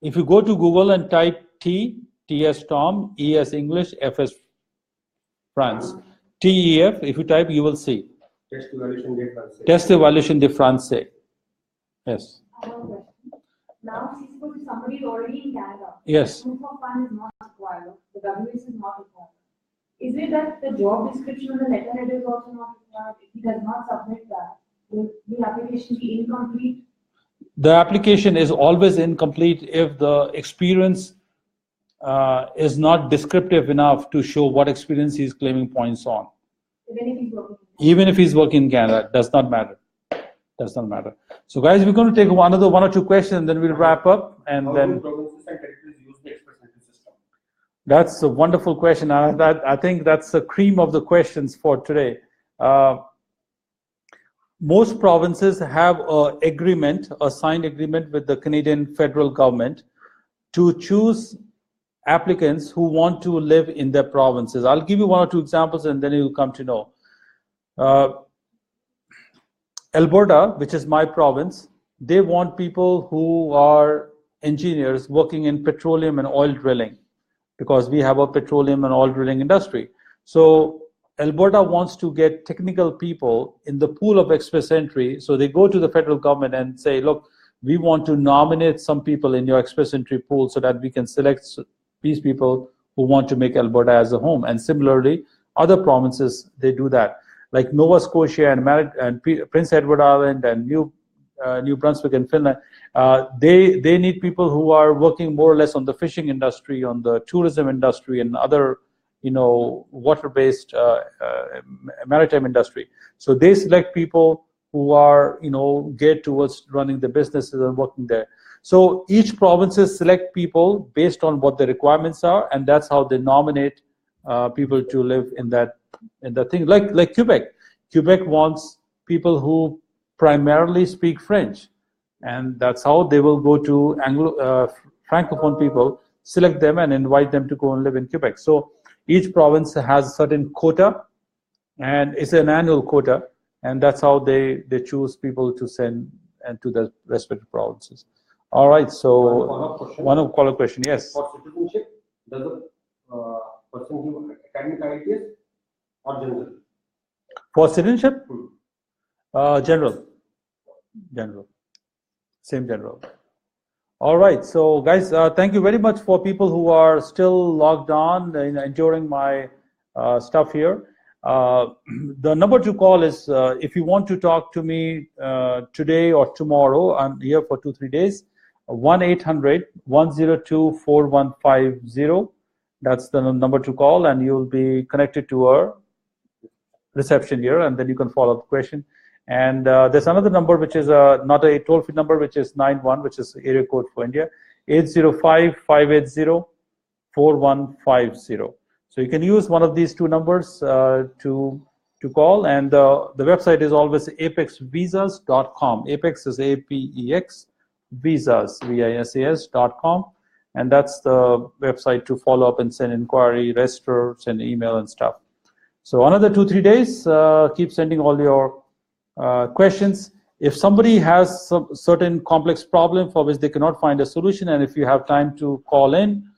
If you go to Google and type T as Tom, E as English, F as France, TEF, if you type, you will see. Test Evaluation de Français. Test Evaluation de Français. Yes. Now, suppose somebody is already in Canada. Yes. Proof of fund is not required. The WS is not required. Is it that the job description of the letterhead is also not required? If he does not submit that, will the application be incomplete? The application is always incomplete if the experience is not descriptive enough to show what experience he is claiming points on. Even if he's working in Canada, does not matter. Does not matter. So guys, we're going to take another 1 or 2 questions, and then we'll wrap up. And then provinces and territories use the express entry system? That's a wonderful question. I think that's the cream of the questions for today. Most provinces have a signed agreement with the Canadian federal government to choose applicants who want to live in their provinces. I'll give you 1 or 2 examples, and then you'll come to know. Alberta, which is my province, they want people who are engineers working in petroleum and oil drilling, because we have a petroleum and oil drilling industry. So Alberta wants to get technical people in the pool of express entry. So they go to the federal government and say, look, we want to nominate some people in your express entry pool so that we can select these people who want to make Alberta as a home. And similarly, other provinces, they do that. Like Nova Scotia and Prince Edward Island and New Brunswick and Finland, they need people who are working more or less on the fishing industry, on the tourism industry, and other water-based maritime industry. So they select people who are geared towards running the businesses and working there. So each provinces select people based on what the requirements are, and that's how they nominate people to live in that thing. Like Quebec. Quebec wants people who primarily speak French, and that's how they will go to Francophone people, select them and invite them to go and live in Quebec. So each province has a certain quota, and it's an annual quota, and that's how they choose people to send and to the respective provinces. All right, so one follow-up question, yes. For citizenship, does the person give academic IELTS or general? For citizenship, general, same general. All right, so guys, thank you very much for people who are still logged on and enjoying my stuff here. The number to call is, if you want to talk to me today or tomorrow, I'm here for 2-3 days, 1-800-102-4150. That's the number to call, and you'll be connected to our reception here, and then you can follow up the question. And there's another number which is not a toll-free number, which is 91, which is area code for India, 805-580-4150. So you can use one of these two numbers to call, and the website is always apexvisas.com. Apex is APEX, visas, VISAS.com, and that's the website to follow up and send inquiry, register, send email and stuff. So another 2-3 days, keep sending all your questions. If somebody has some certain complex problem for which they cannot find a solution, and if you have time to call in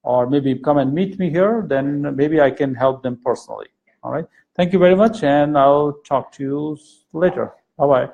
or maybe come and meet me here, then maybe I can help them personally. All right. Thank you very much, and I'll talk to you later. Bye-bye.